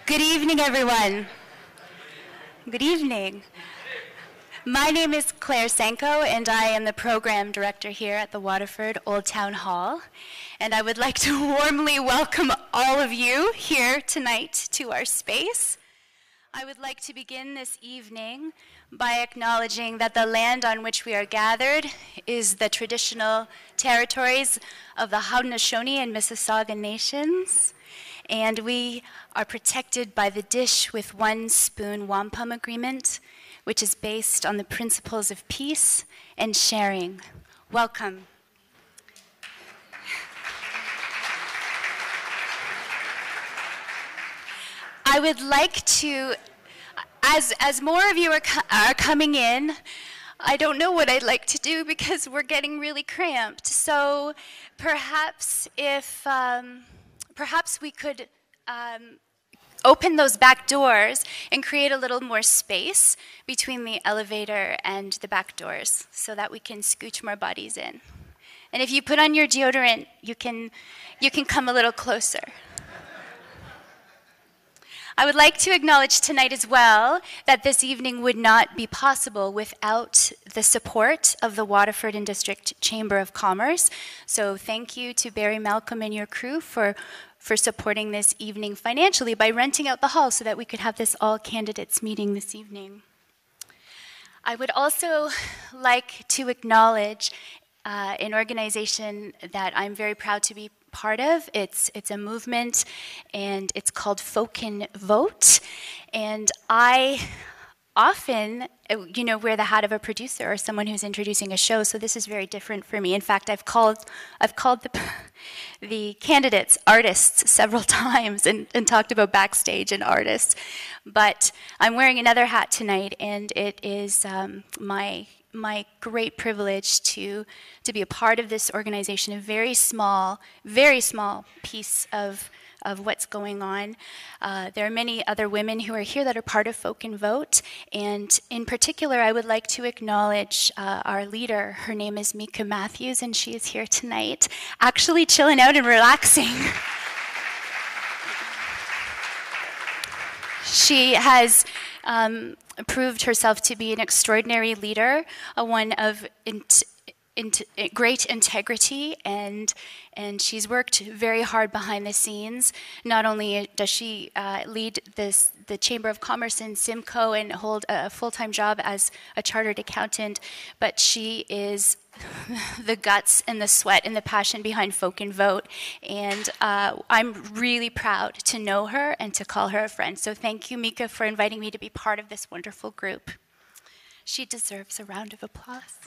Good evening, everyone. Good evening. My name is Claire Sanko, and I am the program director here at the Waterford Old Town Hall. And I would like to warmly welcome all of you here tonight to our space. I would like to begin this evening by acknowledging that the land on which we are gathered is the traditional territories of the Haudenosaunee and Mississauga nations. And we are protected by the Dish with One Spoon Wampum Agreement, which is based on the principles of peace and sharing. Welcome. I would like to, as more of you are coming in, I don't know what I'd like to do because we're getting really cramped. So perhaps perhaps we could open those back doors and create a little more space between the elevator and the back doors so that we can scooch more bodies in. And if you put on your deodorant, you can come a little closer. I would like to acknowledge tonight as well that this evening would not be possible without the support of the Waterford and District Chamber of Commerce. So thank you to Barry Malcolm and your crew for supporting this evening financially by renting out the hall so that we could have this all candidates meeting this evening. I would also like to acknowledge an organization that I'm very proud to be part of. It's a movement, and it's called Folk Can Vote. And I often, wear the hat of a producer or someone who's introducing a show, so this is very different for me. In fact, I've called the candidates artists several times and talked about backstage and artists. But I'm wearing another hat tonight, and it is my great privilege to be a part of this organization, a very small piece of what's going on. There are many other women who are here that are part of Folk and Vote, and in particular, I would like to acknowledge our leader. Her name is Mika Matthews, and she is here tonight, actually chilling out and relaxing. She has proved herself to be an extraordinary leader, one of great integrity, and she's worked very hard behind the scenes. Not only does she lead the Chamber of Commerce in Simcoe and hold a full-time job as a chartered accountant, but she is the guts and the sweat and the passion behind Folk and Vote. And I'm really proud to know her and to call her a friend. So thank you, Mika, for inviting me to be part of this wonderful group. She deserves a round of applause.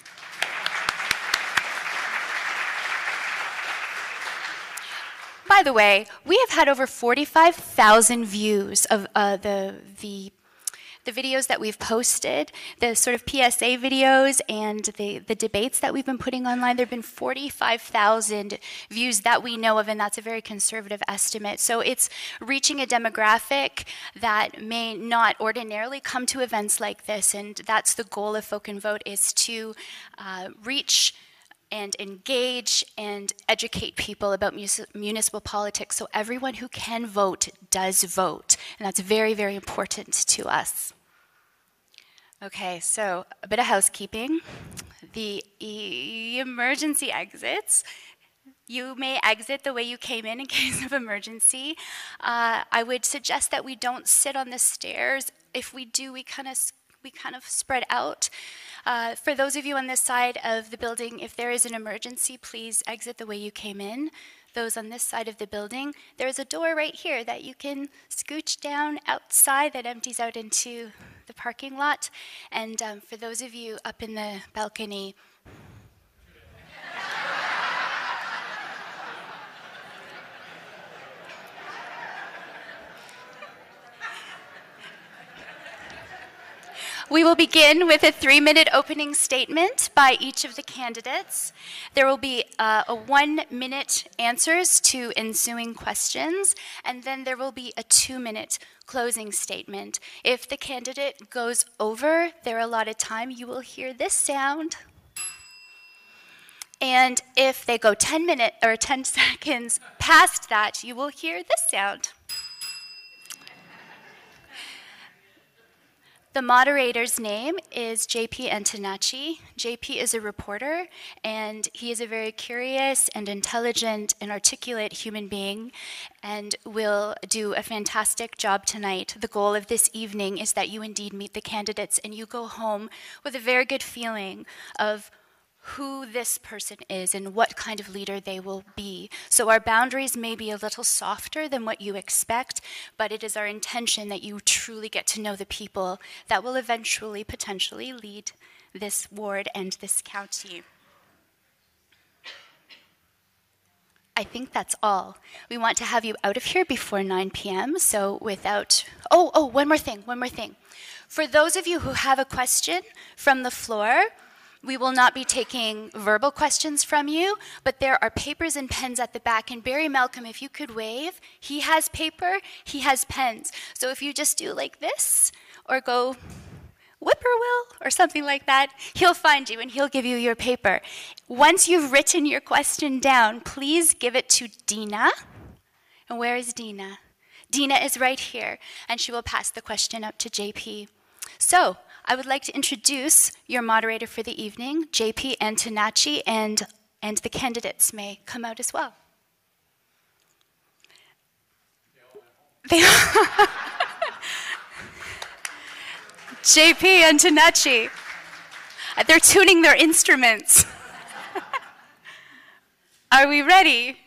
By the way, we have had over 45,000 views of the videos that we've posted, the sort of PSA videos and the debates that we've been putting online. There have been 45,000 views that we know of, and that's a very conservative estimate. So it's reaching a demographic that may not ordinarily come to events like this, and that's the goal of Folk and Vote, is to reach and engage and educate people about municipal politics, so everyone who can vote does vote. And that's very, very important to us. Okay, so a bit of housekeeping. The emergency exits. You may exit the way you came in case of emergency. I would suggest that we don't sit on the stairs. If we do, we kind of spread out. For those of you on this side of the building, if there is an emergency, please exit the way you came in. Those on this side of the building, there's a door right here that you can scooch down outside that empties out into the parking lot. And for those of you up in the balcony, we will begin with a 3-minute opening statement by each of the candidates. There will be a 1-minute answers to ensuing questions, and then there will be a 2-minute closing statement. If the candidate goes over their allotted time, you will hear this sound. And if they go 10 seconds past that, you will hear this sound. The moderator's name is JP Antonacci. JP is a reporter, and he is a very curious and intelligent and articulate human being, and will do a fantastic job tonight. The goal of this evening is that you indeed meet the candidates and you go home with a very good feeling of who this person is and what kind of leader they will be. So our boundaries may be a little softer than what you expect, but it is our intention that you truly get to know the people that will eventually, potentially lead this ward and this county. I think that's all. We want to have you out of here before 9 p.m. So without, one more thing. For those of you who have a question from the floor, we will not be taking verbal questions from you, but there are papers and pens at the back. And Barry Malcolm, if you could wave, he has paper, he has pens. So if you just do like this, or go whippoorwill, or something like that, he'll find you and he'll give you your paper. Once you've written your question down, please give it to Dina. And where is Dina? Dina is right here, and she will pass the question up to JP. So, I would like to introduce your moderator for the evening, JP Antonacci, and the candidates may come out as well. JP Antonacci. They're tuning their instruments. Are we ready?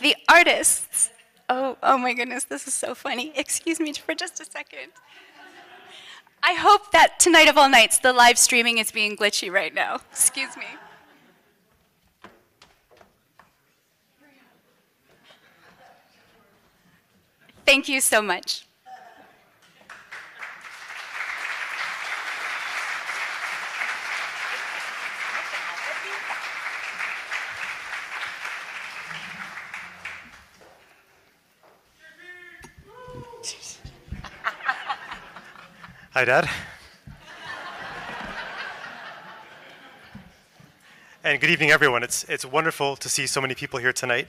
The artists. Oh my goodness, this is so funny. Excuse me for just a second. I hope that tonight of all nights, the live streaming is being glitchy right now. Excuse me. Thank you so much. Hi, Dad. And good evening, everyone. It's wonderful to see so many people here tonight.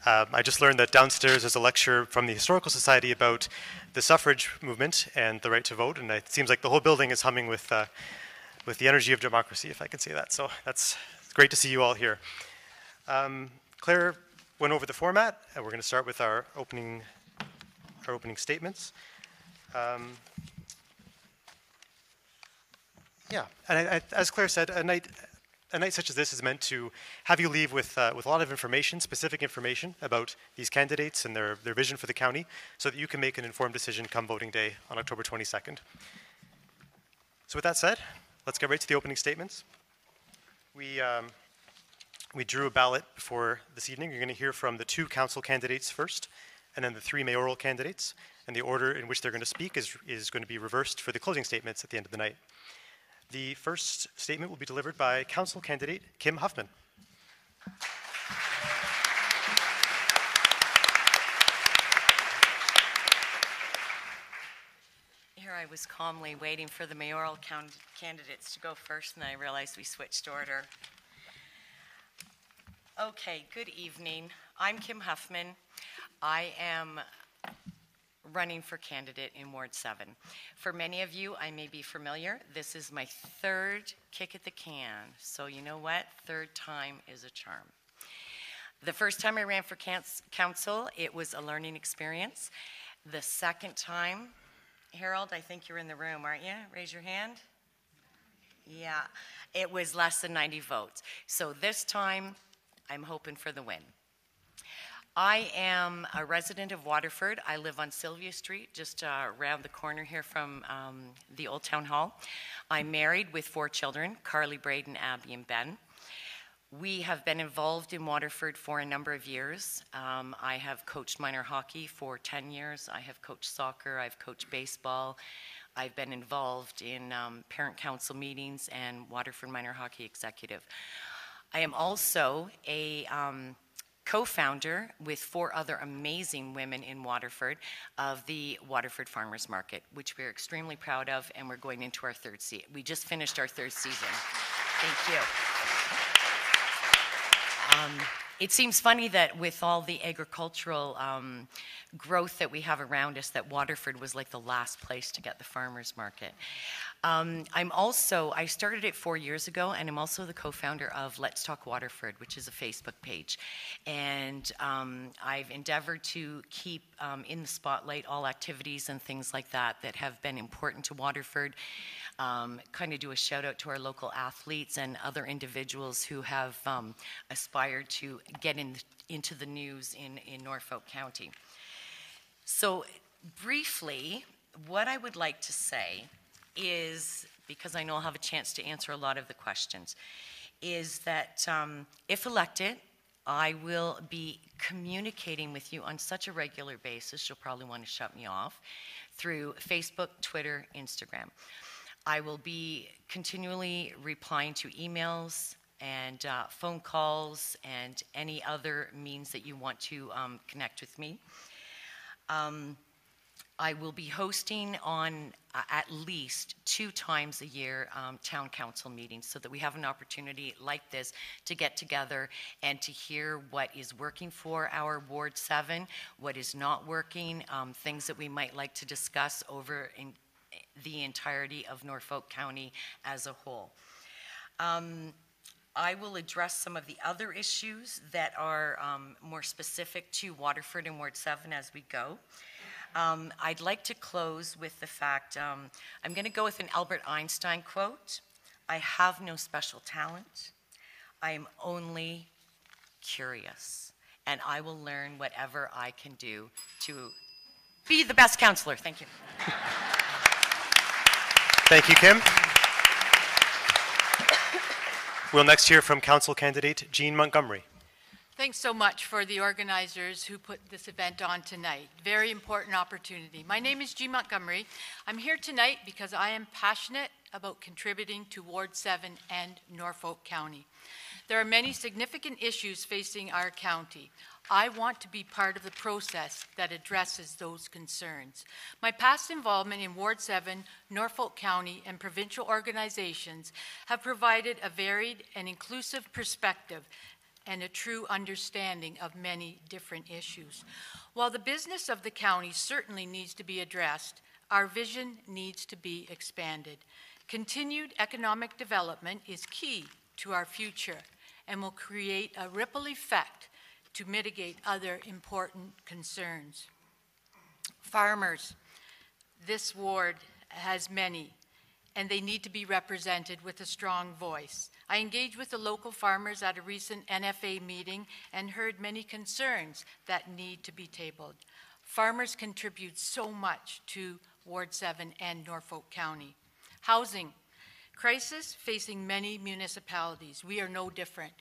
I just learned that downstairs there's a lecture from the Historical Society about the suffrage movement and the right to vote, and it seems like the whole building is humming with the energy of democracy, if I can say that. So that's great to see you all here. Claire went over the format, and we're going to start with our opening statements. Yeah, and as Claire said, a night such as this is meant to have you leave with a lot of information, specific information about these candidates and their vision for the county, so that you can make an informed decision come voting day on October 22nd. So with that said, let's get right to the opening statements. We drew a ballot for this evening. You're going to hear from the 2 council candidates first, and then the 3 mayoral candidates, and the order in which they're going to speak is going to be reversed for the closing statements at the end of the night. The first statement will be delivered by council candidate Kim Huffman. Here I was calmly waiting for the mayoral candidates to go first, and I realized we switched order. Okay, good evening. I'm Kim Huffman. I am running for candidate in Ward 7. For many of you, I may be familiar. This is my 3rd kick at the can. So you know what? 3rd time is a charm. The first time I ran for council, it was a learning experience. The second time, Harold, I think you're in the room, aren't you? Raise your hand. Yeah, it was less than 90 votes. So this time, I'm hoping for the win. I am a resident of Waterford. I live on Sylvia Street, just around the corner here from the Old Town Hall. I'm married with 4 children, Carly, Braden, Abby, and Ben. We have been involved in Waterford for a number of years. I have coached minor hockey for 10 years. I have coached soccer. I've coached baseball. I've been involved in parent council meetings and Waterford minor hockey executive. I am also a co-founder with 4 other amazing women in Waterford of the Waterford Farmers Market, which we're extremely proud of, and we're going into our 3rd season. We just finished our 3rd season. Thank you. It seems funny that with all the agricultural growth that we have around us, that Waterford was like the last place to get the farmers market. I started it 4 years ago, and I'm also the co-founder of Let's Talk Waterford, which is a Facebook page. And I've endeavored to keep in the spotlight all activities and things like that that have been important to Waterford. Kind of do a shout out to our local athletes and other individuals who have aspired to get into the news in Norfolk County. So briefly, what I would like to say is, because I know I'll have a chance to answer a lot of the questions, is that if elected, I will be communicating with you on such a regular basis, you'll probably want to shut me off, through Facebook, Twitter, Instagram. I will be continually replying to emails and phone calls and any other means that you want to connect with me. I will be hosting on at least 2 times a year town council meetings, so that we have an opportunity like this to get together and to hear what is working for our Ward 7, what is not working, things that we might like to discuss over in the entirety of Norfolk County as a whole. I will address some of the other issues that are more specific to Waterford and Ward 7 as we go. I'd like to close with the fact, I'm going to go with an Albert Einstein quote: "I have no special talent. I am only curious, and I will learn whatever I can do to be the best counselor." Thank you. Thank you, Kim. We'll next hear from council candidate Jean Montgomery. Thanks so much for the organizers who put this event on tonight. Very important opportunity. My name is Jean Montgomery. I'm here tonight because I am passionate about contributing to Ward 7 and Norfolk County. There are many significant issues facing our county. I want to be part of the process that addresses those concerns. My past involvement in Ward 7, Norfolk County, and provincial organizations have provided a varied and inclusive perspective and a true understanding of many different issues. While the business of the county certainly needs to be addressed, our vision needs to be expanded. Continued economic development is key to our future and will create a ripple effect to mitigate other important concerns. Farmers, this ward has many, and they need to be represented with a strong voice. I engaged with the local farmers at a recent NFA meeting and heard many concerns that need to be tabled. Farmers contribute so much to Ward 7 and Norfolk County. Housing, crisis facing many municipalities. We are no different.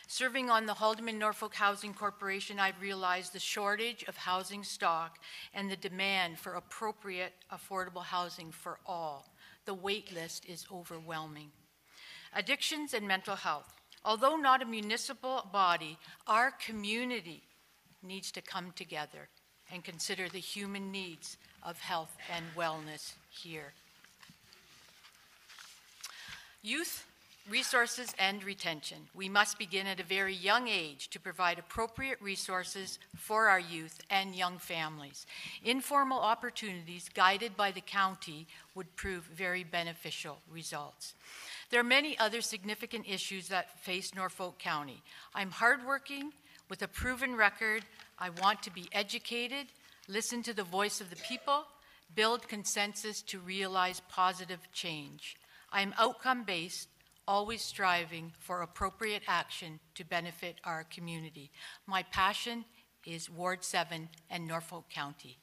Serving on the Haldeman-Norfolk Housing Corporation, I've realized the shortage of housing stock and the demand for appropriate, affordable housing for all. The wait list is overwhelming. Addictions and mental health. Although not a municipal body, our community needs to come together and consider the human needs of health and wellness here. Youth, resources, and retention. We must begin at a very young age to provide appropriate resources for our youth and young families. Informal opportunities guided by the county would prove very beneficial results. There are many other significant issues that face Norfolk County. I'm hardworking with a proven record. I want to be educated, listen to the voice of the people, build consensus to realize positive change. I am outcome-based, always striving for appropriate action to benefit our community. My passion is Ward 7 and Norfolk County.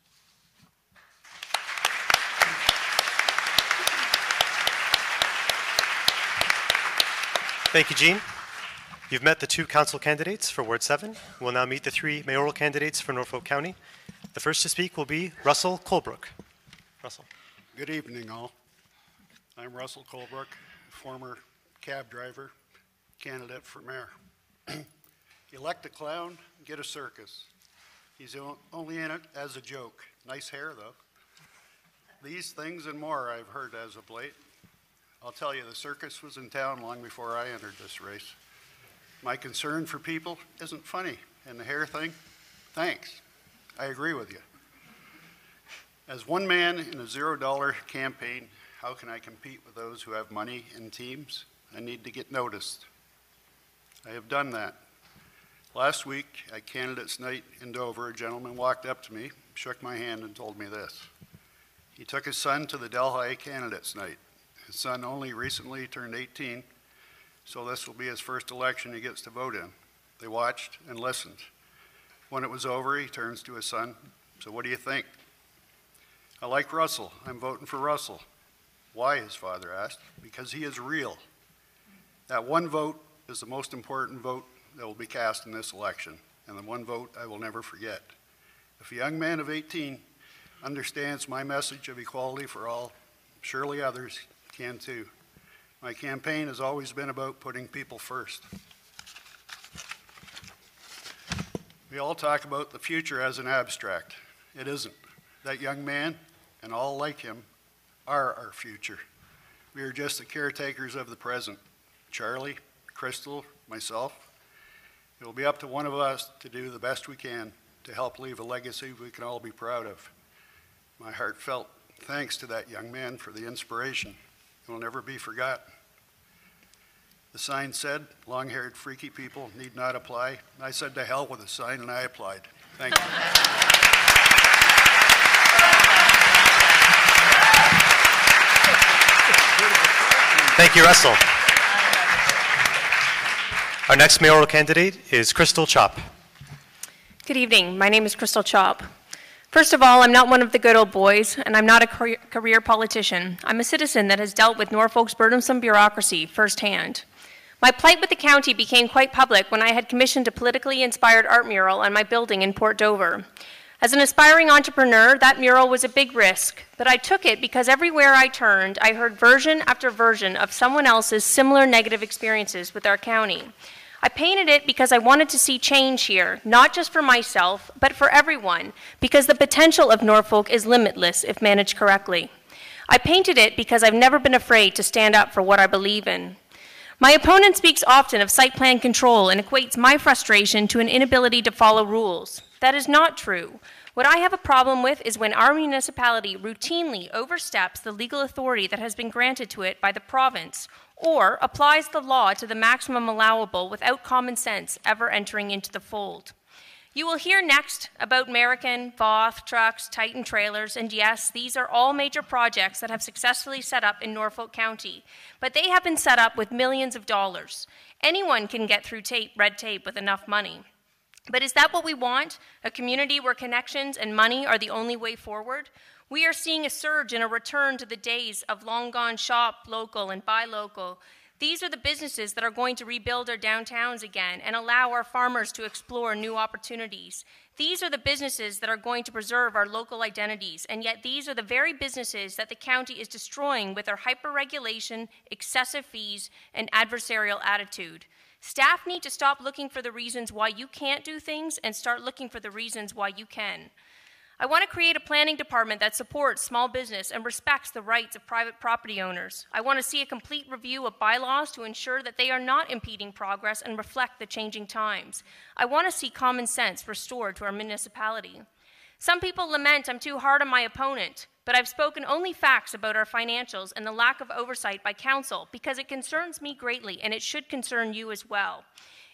Thank you, Jean. You've met the 2 council candidates for Ward 7. We'll now meet the 3 mayoral candidates for Norfolk County. The first to speak will be Russell Colebrook. Russell. Good evening, all. I'm Russell Colebrook, former cab driver, candidate for mayor. Elect a clown, get a circus. He's only in it as a joke. Nice hair, though. These things and more I've heard as of late. I'll tell you, the circus was in town long before I entered this race. My concern for people isn't funny. And the hair thing, thanks. I agree with you. As one man in a $0 campaign, how can I compete with those who have money in teams? I need to get noticed. I have done that. Last week at Candidates Night in Dover, a gentleman walked up to me, shook my hand, and told me this. He took his son to the Delhi Candidates Night. His son only recently turned 18, so this will be his first election he gets to vote in. They watched and listened. When it was over, he turns to his son, so what do you think? I like Russell. I'm voting for Russell. Why, his father asked. Because he is real. That one vote is the most important vote that will be cast in this election, and the one vote I will never forget. If a young man of 18 understands my message of equality for all, surely others can too. My campaign has always been about putting people first. We all talk about the future as an abstract. It isn't. That young man and all like him are our future. We are just the caretakers of the present. Charlie, Crystal, myself. It will be up to one of us to do the best we can to help leave a legacy we can all be proud of. My heartfelt thanks to that young man for the inspiration. It will never be forgotten. The sign said, long-haired freaky people need not apply. I said to hell with the sign and I applied. Thank you. Thank you, Russell. Our next mayoral candidate is Crystal Chop. Good evening. My name is Crystal Chop. First of all, I'm not one of the good old boys, and I'm not a career politician. I'm a citizen that has dealt with Norfolk's burdensome bureaucracy firsthand. My plight with the county became quite public when I had commissioned a politically inspired art mural on my building in Port Dover. As an aspiring entrepreneur, that mural was a big risk, but I took it because everywhere I turned, I heard version after version of someone else's similar negative experiences with our county. I painted it because I wanted to see change here, not just for myself, but for everyone, because the potential of Norfolk is limitless if managed correctly. I painted it because I've never been afraid to stand up for what I believe in. My opponent speaks often of site plan control and equates my frustration to an inability to follow rules. That is not true. What I have a problem with is when our municipality routinely oversteps the legal authority that has been granted to it by the province, or applies the law to the maximum allowable without common sense ever entering into the fold. You will hear next about American, Voth, trucks, Titan trailers, and yes, these are all major projects that have successfully set up in Norfolk County, but they have been set up with millions of dollars. Anyone can get through red tape with enough money. But is that what we want? A community where connections and money are the only way forward? We are seeing a surge and a return to the days of long gone shop local and buy local. These are the businesses that are going to rebuild our downtowns again and allow our farmers to explore new opportunities. These are the businesses that are going to preserve our local identities, and yet these are the very businesses that the county is destroying with their hyper-regulation, excessive fees, and adversarial attitude. Staff need to stop looking for the reasons why you can't do things and start looking for the reasons why you can. I want to create a planning department that supports small business and respects the rights of private property owners. I want to see a complete review of bylaws to ensure that they are not impeding progress and reflect the changing times. I want to see common sense restored to our municipality. Some people lament I'm too hard on my opponent, but I've spoken only facts about our financials and the lack of oversight by council because it concerns me greatly and it should concern you as well.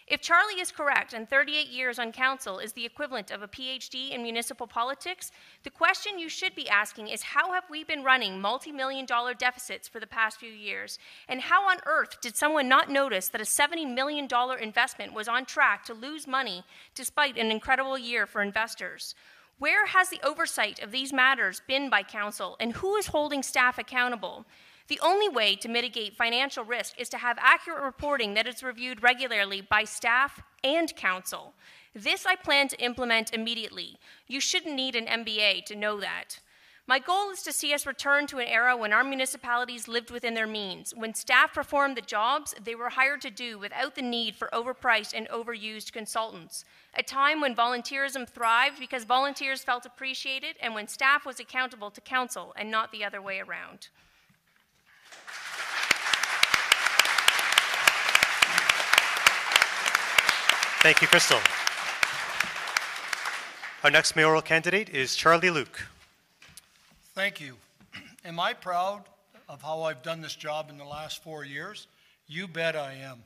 If Charlie is correct and 38 years on council is the equivalent of a PhD in municipal politics, the question you should be asking is how have we been running multi-million-dollar deficits for the past few years? And how on earth did someone not notice that a $70 million investment was on track to lose money despite an incredible year for investors? Where has the oversight of these matters been by council, and who is holding staff accountable? The only way to mitigate financial risk is to have accurate reporting that is reviewed regularly by staff and council. This I plan to implement immediately. You shouldn't need an MBA to know that. My goal is to see us return to an era when our municipalities lived within their means, when staff performed the jobs they were hired to do without the need for overpriced and overused consultants, a time when volunteerism thrived because volunteers felt appreciated and when staff was accountable to council and not the other way around. Thank you, Crystal. Our next mayoral candidate is Charlie Luke. Thank you. Am I proud of how I've done this job in the last 4 years? You bet I am.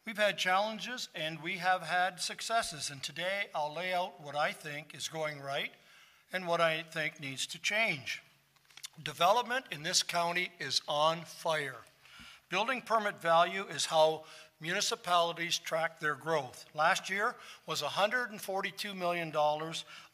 We've had challenges and we have had successes, and today I'll lay out what I think is going right and what I think needs to change. Development in this county is on fire. Building permit value is how municipalities track their growth. Last year was $142 million,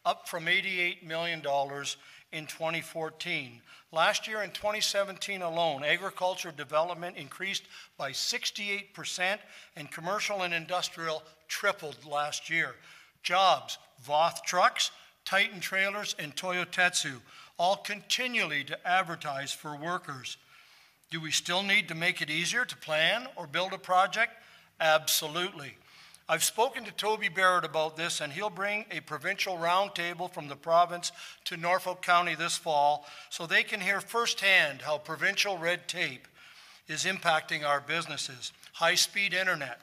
up from $88 million in 2014. Last year in 2017 alone, agriculture development increased by 68% and commercial and industrial tripled last year. Jobs, Voth Trucks, Titan Trailers, and Toyotetsu all continually to advertise for workers. Do we still need to make it easier to plan or build a project? Absolutely. I've spoken to Toby Barrett about this, and he'll bring a provincial roundtable from the province to Norfolk County this fall so they can hear firsthand how provincial red tape is impacting our businesses. High-speed internet.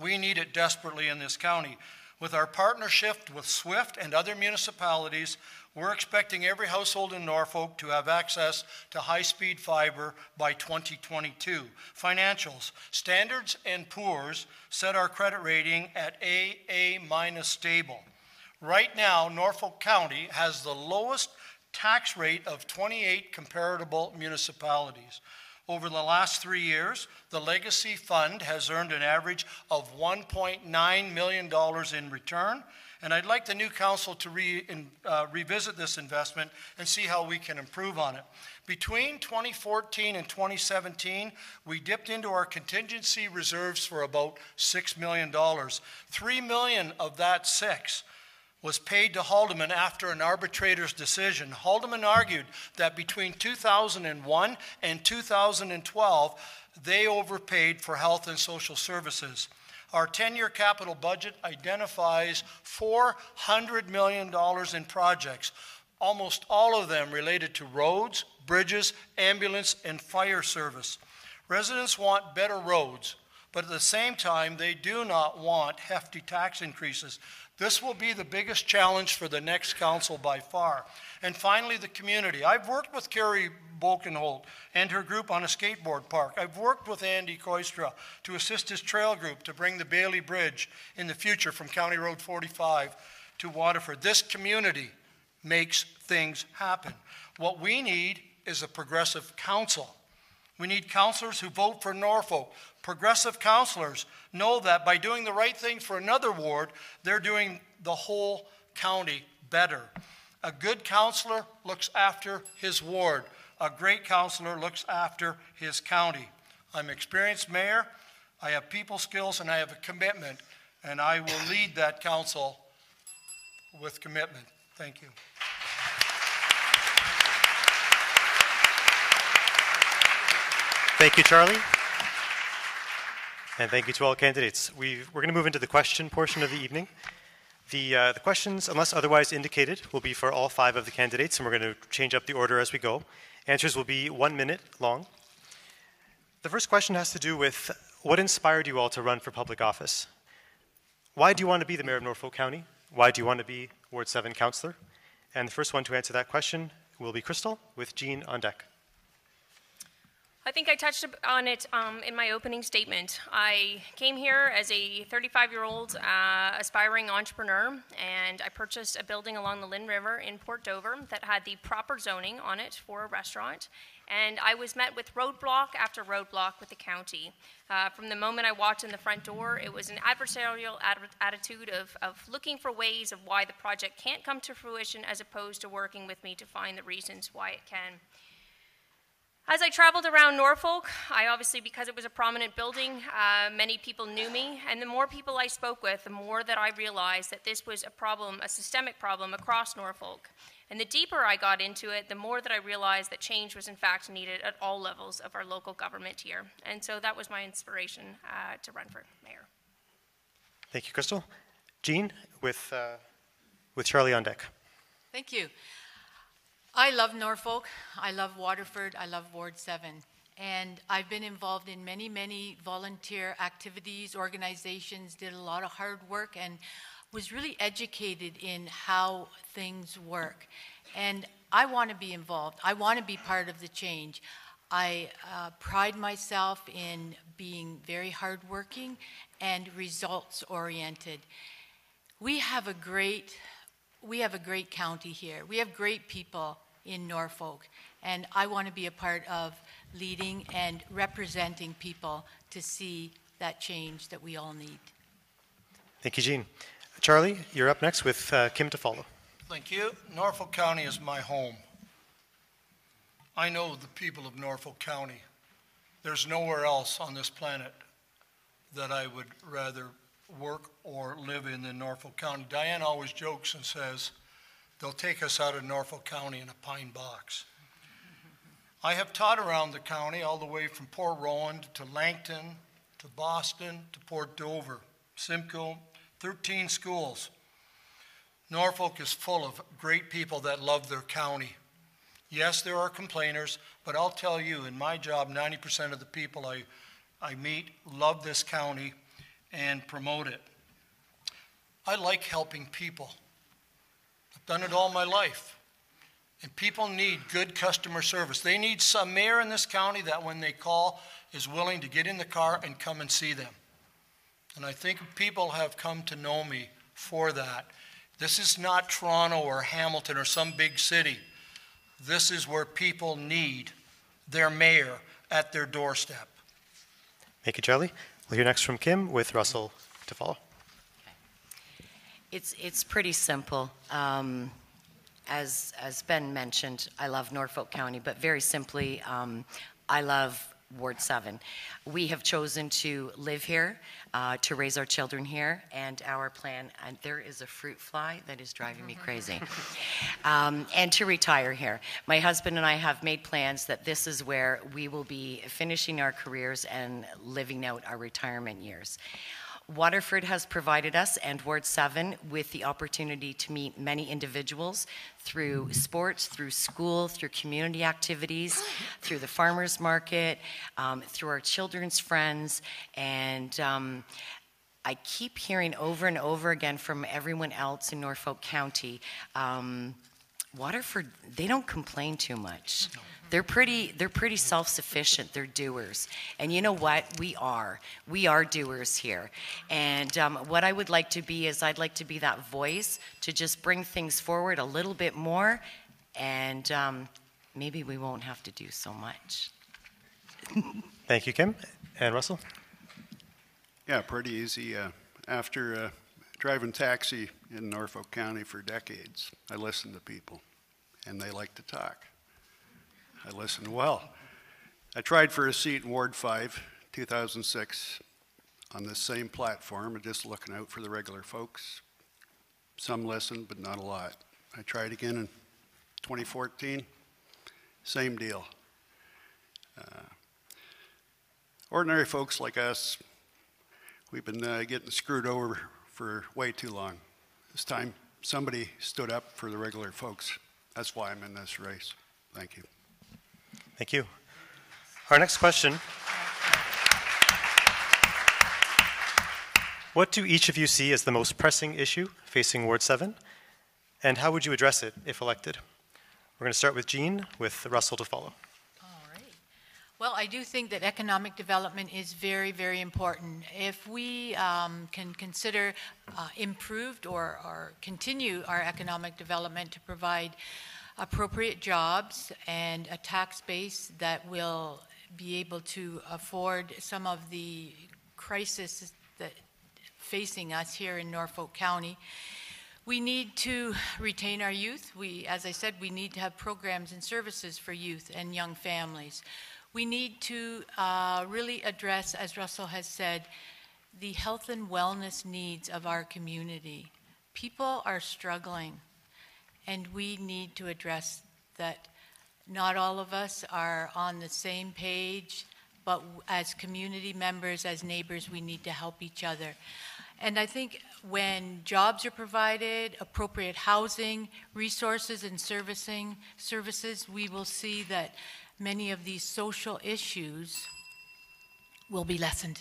We need it desperately in this county. With our partnership with SWIFT and other municipalities, we're expecting every household in Norfolk to have access to high-speed fiber by 2022. Financials. Standards & Poor's set our credit rating at AA- stable. Right now, Norfolk County has the lowest tax rate of 28 comparable municipalities. Over the last 3 years, the Legacy Fund has earned an average of $1.9 million in return, and I'd like the new council to revisit this investment and see how we can improve on it. Between 2014 and 2017, we dipped into our contingency reserves for about $6 million. $3 million of that $6 was paid to Haldeman after an arbitrator's decision. Haldeman argued that between 2001 and 2012, they overpaid for health and social services. Our 10-year capital budget identifies $400 million in projects, almost all of them related to roads, bridges, ambulance, and fire service. Residents want better roads, but at the same time, they do not want hefty tax increases. This will be the biggest challenge for the next council by far. And finally, the community. I've worked with Carrie Bolkenholt and her group on a skateboard park. I've worked with Andy Koistra to assist his trail group to bring the Bailey Bridge in the future from County Road 45 to Waterford. This community makes things happen. What we need is a progressive council. We need councillors who vote for Norfolk. Progressive councillors know that by doing the right thing for another ward, they're doing the whole county better. A good councillor looks after his ward. A great councillor looks after his county. I'm an experienced mayor, I have people skills, and I have a commitment, and I will lead that council with commitment. Thank you. Thank you, Charlie. And thank you to all candidates. We're going to move into the question portion of the evening. The questions, unless otherwise indicated, will be for all 5 of the candidates, and we're going to change up the order as we go. Answers will be 1 minute long. The first question has to do with what inspired you all to run for public office? Why do you want to be the mayor of Norfolk County? Why do you want to be Ward 7 councillor? And the first one to answer that question will be Crystal, with Jean on deck. I think I touched on it in my opening statement. I came here as a 35-year-old aspiring entrepreneur, and I purchased a building along the Lynn River in Port Dover that had the proper zoning on it for a restaurant. And I was met with roadblock after roadblock with the county. From the moment I walked in the front door, it was an adversarial attitude of looking for ways of why the project can't come to fruition, as opposed to working with me to find the reasons why it can. As I traveled around Norfolk, I obviously, because it was a prominent building, many people knew me, and the more people I spoke with, the more that I realized that this was a problem, a systemic problem across Norfolk. And the deeper I got into it, the more that I realized that change was in fact needed at all levels of our local government here. And so that was my inspiration to run for mayor. Thank you, Crystal. Jean, with Charlie on deck. Thank you. I love Norfolk, I love Waterford, I love Ward 7. And I've been involved in many, many volunteer activities, organizations, did a lot of hard work, and was really educated in how things work. And I want to be involved. I want to be part of the change. I pride myself in being very hardworking and results-oriented. We have a great county here. We have great people in Norfolk, and I want to be a part of leading and representing people to see that change that we all need. Thank you, Jean. Charlie, you're up next with Kim to follow. Thank you. Norfolk County is my home. I know the people of Norfolk County. There's nowhere else on this planet that I would rather work or live in than Norfolk County. Diane always jokes and says, they'll take us out of Norfolk County in a pine box. I have taught around the county all the way from Port Rowan to Langton to Boston to Port Dover, Simcoe, 13 schools. Norfolk is full of great people that love their county. Yes, there are complainers, but I'll tell you, in my job, 90% of the people I meet love this county and promote it. I like helping people. I've done it all my life. And people need good customer service. They need some mayor in this county that when they call is willing to get in the car and come and see them. And I think people have come to know me for that. This is not Toronto or Hamilton or some big city. This is where people need their mayor at their doorstep. Thank you, Charlie. We'll hear next from Kim with Russell to follow. It's pretty simple. As Ben mentioned, I love Norfolk County, but very simply, I love Ward 7. We have chosen to live here, to raise our children here, and our plan, and there is a fruit fly that is driving me crazy, and to retire here. My husband and I have made plans that this is where we will be finishing our careers and living out our retirement years. Waterford has provided us and Ward 7 with the opportunity to meet many individuals through sports, through school, through community activities, through the farmers market, through our children's friends, and I keep hearing over and over again from everyone else in Norfolk County, Waterford, they don't complain too much. They're pretty self-sufficient. They're doers. And you know what? We are doers here. And what I would like to be is I'd like to be that voice to just bring things forward a little bit more, and maybe we won't have to do so much. Thank you, Kim. And Russell? Yeah, pretty easy. After driving taxi in Norfolk County for decades, I listen to people, and they like to talk. I listened well. I tried for a seat in Ward 5, 2006, on this same platform, just looking out for the regular folks. Some listened, but not a lot. I tried again in 2014, same deal. Ordinary folks like us, we've been getting screwed over for way too long. This time, somebody stood up for the regular folks. That's why I'm in this race. Thank you. Thank you. Our next question. What do each of you see as the most pressing issue facing Ward 7? And how would you address it if elected? We're going to start with Jean, with Russell to follow. All right. Well, I do think that economic development is very, very important. If we can consider improved or continue our economic development to provide appropriate jobs and a tax base that will be able to afford some of the crises that facing us here in Norfolk County. We need to retain our youth. As I said, we need to have programs and services for youth and young families. We need to really address, as Russell has said, the health and wellness needs of our community. People are struggling. And we need to address that. Not all of us are on the same page, but as community members, as neighbors, we need to help each other. And I think when jobs are provided, appropriate housing, resources and services, we will see that many of these social issues will be lessened.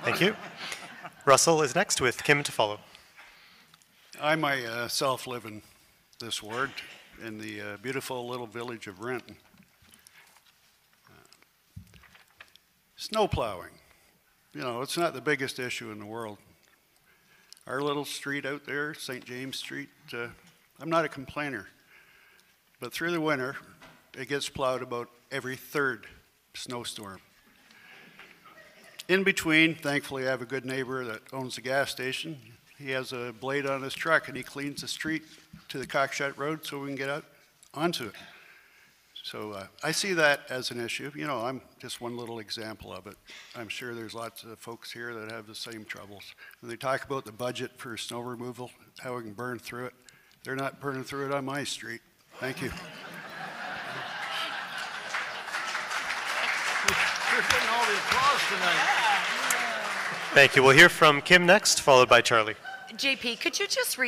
Thank you. Russell is next with Kim to follow. I myself live in this ward in the beautiful little village of Renton. Snow plowing. You know, it's not the biggest issue in the world. Our little street out there, St. James Street, I'm not a complainer. But through the winter, it gets plowed about every third snowstorm. In between, thankfully, I have a good neighbor that owns a gas station. He has a blade on his truck, and he cleans the street to the Cockshut Road so we can get out onto it. So I see that as an issue. You know, I'm just one little example of it. I'm sure there's lots of folks here that have the same troubles. When they talk about the budget for snow removal, how we can burn through it, they're not burning through it on my street. Thank you. You're getting all the applause tonight. Thank you. We'll hear from Kim next, followed by Charlie. JP, could you just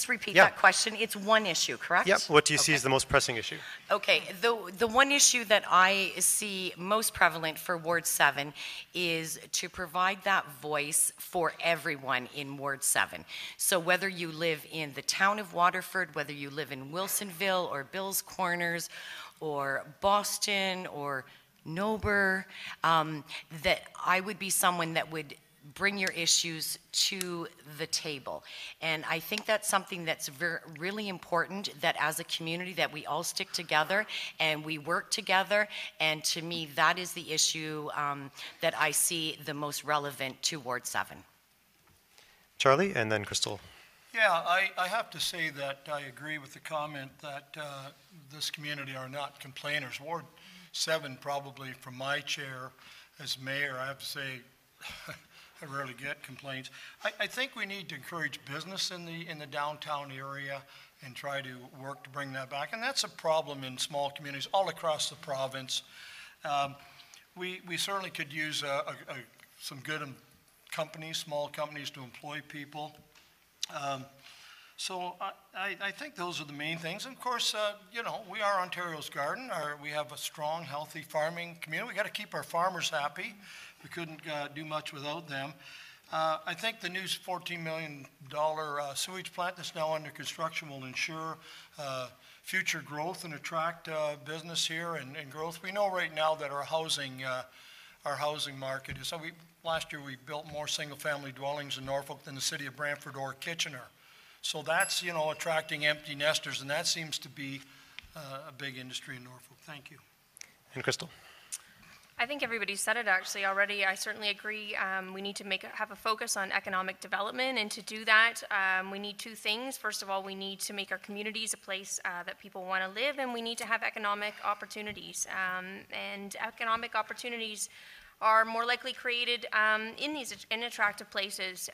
repeat Yeah. that question? It's one issue, correct? Yep. What do you see as the most pressing issue? Okay, the one issue that I see most prevalent for Ward 7 is to provide that voice for everyone in Ward 7. So whether you live in the town of Waterford, whether you live in Wilsonville or Bill's Corners or Boston or Nober, that I would be someone that would bring your issues to the table. And I think that's something that's really important, that as a community that we all stick together and we work together. And to me, that is the issue that I see the most relevant to Ward 7. Charlie, and then Crystal. Yeah, I have to say that I agree with the comment that this community are not complainers. Ward 7, probably from my chair as mayor, I have to say, I rarely get complaints. I think we need to encourage business in the downtown area and try to work to bring that back. And that's a problem in small communities all across the province. We certainly could use some good companies, small companies to employ people. So I think those are the main things. And of course, you know, we are Ontario's garden. We have a strong, healthy farming community. We got to keep our farmers happy. We couldn't do much without them. I think the new $14 million sewage plant that's now under construction will ensure future growth and attract business here and growth. We know right now that our housing market is. So last year we built more single-family dwellings in Norfolk than the city of Brantford or Kitchener. So that's, you know, attracting empty nesters, and that seems to be a big industry in Norfolk. Thank you. And Crystal. I think everybody said it actually already. I certainly agree. We need to have a focus on economic development, and to do that, we need two things. First of all, we need to make our communities a place that people want to live, and we need to have economic opportunities. And economic opportunities are more likely created in attractive places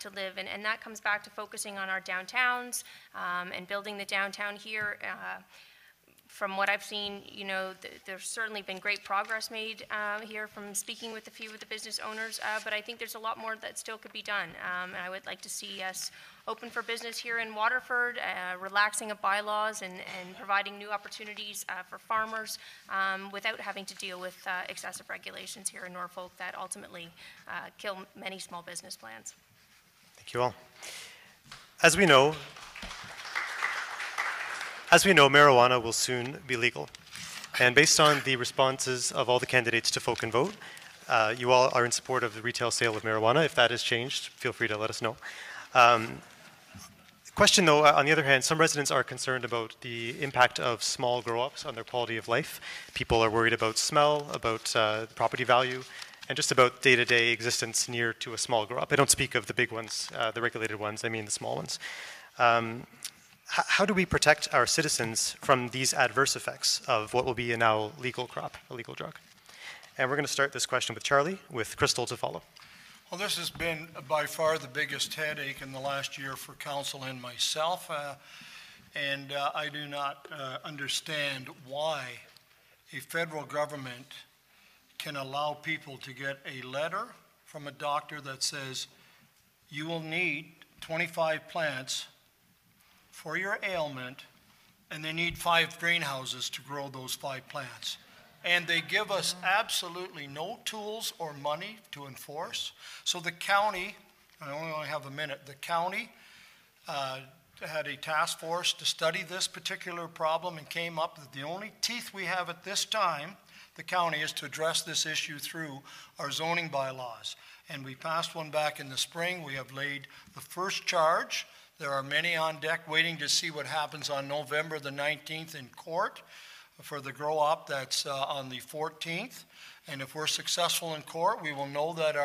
to live, and that comes back to focusing on our downtowns and building the downtown here. From what I've seen, you know, there's certainly been great progress made here from speaking with a few of the business owners, but I think there's a lot more that still could be done. And I would like to see us open for business here in Waterford, relaxing of bylaws and providing new opportunities for farmers without having to deal with excessive regulations here in Norfolk that ultimately kill many small business plans. Thank you all. As we know, marijuana will soon be legal. And based on the responses of all the candidates to Folk and Vote, you all are in support of the retail sale of marijuana. If that has changed, feel free to let us know. Question though, on the other hand, some residents are concerned about the impact of small grow-ups on their quality of life. People are worried about smell, about property value, and just about day-to-day existence near to a small grow-up. I don't speak of the big ones, the regulated ones, I mean the small ones. How do we protect our citizens from these adverse effects of what will be a now legal crop, a legal drug? And we're going to start this question with Charlie, with Crystal to follow. Well, this has been by far the biggest headache in the last year for council and myself, and I do not understand why a federal government can allow people to get a letter from a doctor that says you will need 25 plants for your ailment and they need 5 greenhouses to grow those 5 plants. And they give us absolutely no tools or money to enforce. So the county, I only have a minute, the county had a task force to study this particular problem and came up that the only teeth we have at this time, the county, is to address this issue through our zoning bylaws. And we passed one back in the spring. We have laid the first charge. There are many on deck waiting to see what happens on November the 19th in court for the grow-op that's on the 14th. And if we're successful in court, we will know that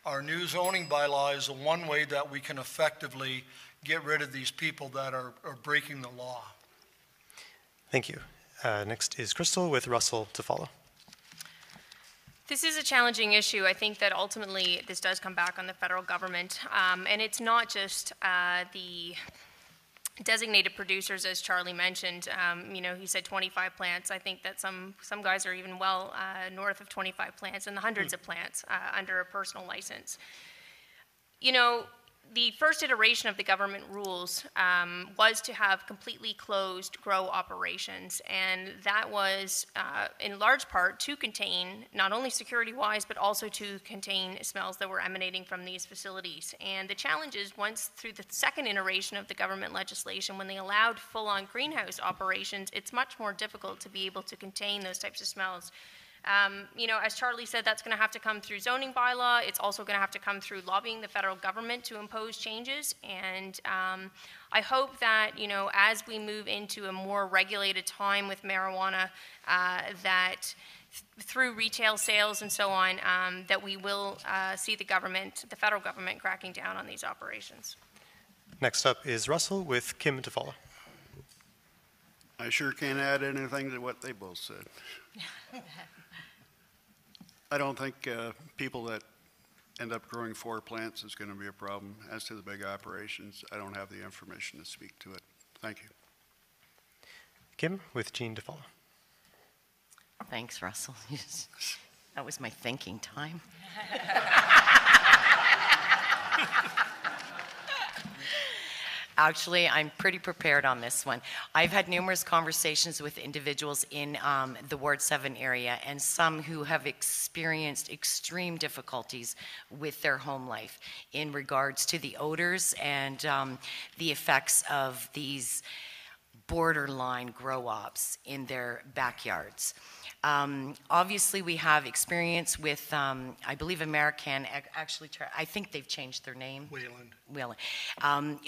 our new zoning bylaw is the one way that we can effectively get rid of these people that are breaking the law. Thank you. Next is Crystal with Russell to follow. This is a challenging issue. I think that ultimately this does come back on the federal government. And it's not just the designated producers, as Charlie mentioned. You know, he said 25 plants. I think that some guys are even well north of 25 plants and the hundreds of plants under a personal license. You know, the first iteration of the government rules was to have completely closed grow operations, and that was in large part to contain, not only security-wise, but also to contain smells that were emanating from these facilities. And the challenge is, once through the second iteration of the government legislation, when they allowed full-on greenhouse operations, it's much more difficult to be able to contain those types of smells. You know, as Charlie said, that's going to have to come through zoning bylaw. It's also going to have to come through lobbying the federal government to impose changes. And I hope that, you know, as we move into a more regulated time with marijuana, that through retail sales and so on, that we will see the government, the federal government, cracking down on these operations. Next up is Russell with Kim to follow. I sure can't add anything to what they both said. I don't think people that end up growing 4 plants is going to be a problem. As to the big operations, I don't have the information to speak to it. Thank you. Kim with Jean to follow. Thanks, Russell. That was my thinking time. Actually, I'm pretty prepared on this one. I've had numerous conversations with individuals in the Ward 7 area, and some who have experienced extreme difficulties with their home life in regards to the odors and the effects of these borderline grow-ops in their backyards. Obviously, we have experience with, I believe, American, actually, I think they've changed their name. Wayland,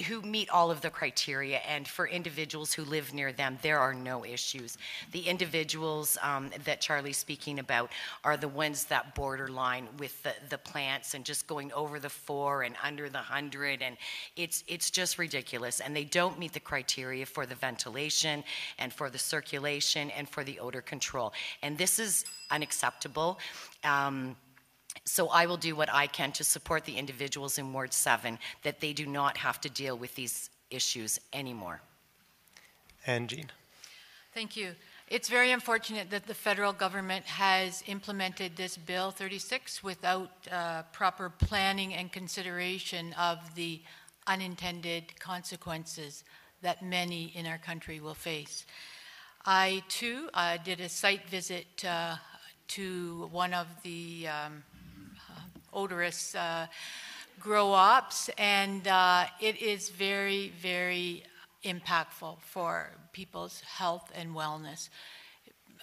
who meet all of the criteria, and for individuals who live near them, there are no issues. The individuals that Charlie's speaking about are the ones that borderline with the plants and just going over the 4 and under the 100, and it's just ridiculous, and they don't meet the criteria for the ventilation and for the circulation and for the odor control. And this is unacceptable. So I will do what I can to support the individuals in Ward 7 that they do not have to deal with these issues anymore. And Jean. Thank you. It's very unfortunate that the federal government has implemented this Bill 36 without proper planning and consideration of the unintended consequences that many in our country will face. I, too, did a site visit to one of the odorous grow-ops, and it is very, very impactful for people's health and wellness.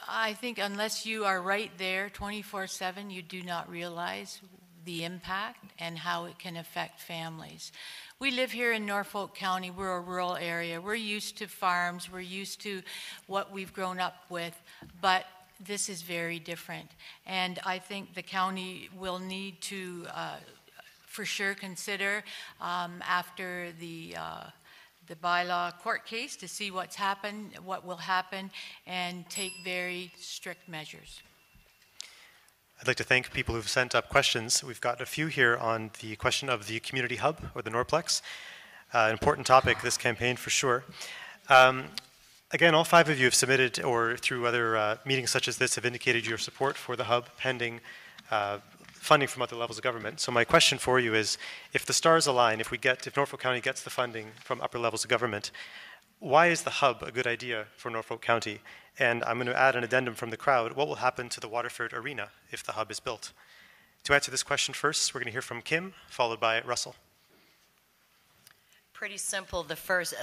I think unless you are right there 24/7, you do not realize the impact and how it can affect families. We live here in Norfolk County. We're a rural area. We're used to farms. We're used to what we've grown up with, but this is very different. And I think the county will need to, for sure, consider after the bylaw court case to see what's happened, what will happen, and take very strict measures. I'd like to thank people who've sent up questions. We've got a few here on the question of the community hub or the Norplex. An important topic this campaign for sure. Again, all 5 of you have submitted or through other meetings such as this have indicated your support for the hub pending funding from other levels of government. So my question for you is, if the stars align, if Norfolk County gets the funding from upper levels of government, Why is the hub a good idea for Norfolk County? And I'm going to add an addendum from the crowd. What will happen to the Waterford Arena if the hub is built? To answer this question first, we're going to hear from Kim, followed by Russell. Pretty simple.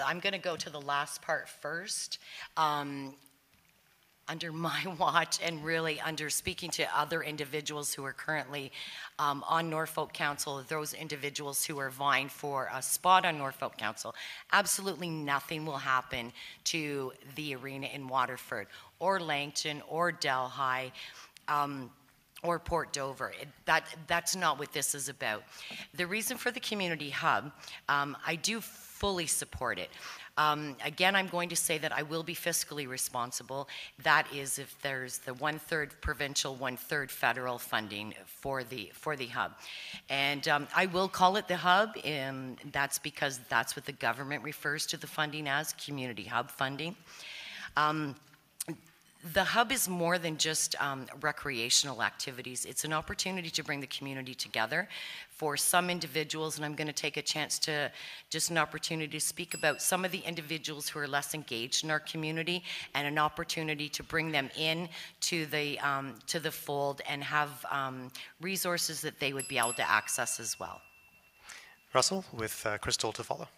I'm going to go to the last part first. Under my watch and really under speaking to other individuals who are currently on Norfolk Council, those individuals who are vying for a spot on Norfolk Council, absolutely nothing will happen to the arena in Waterford or Langton or Delhi or Port Dover. That's not what this is about. The reason for the community hub, I do fully support it. Again, I'm going to say that I will be fiscally responsible. That is if there's the 1/3 provincial, 1/3 federal funding for the hub. And I will call it the hub, and that's because that's what the government refers to the funding as, community hub funding. The hub is more than just recreational activities. It's an opportunity to bring the community together. For some individuals, and I'm going to take a chance to just an opportunity to speak about some of the individuals who are less engaged in our community, and an opportunity to bring them in to the fold and have resources that they would be able to access as well. Russell, with Crystal to follow.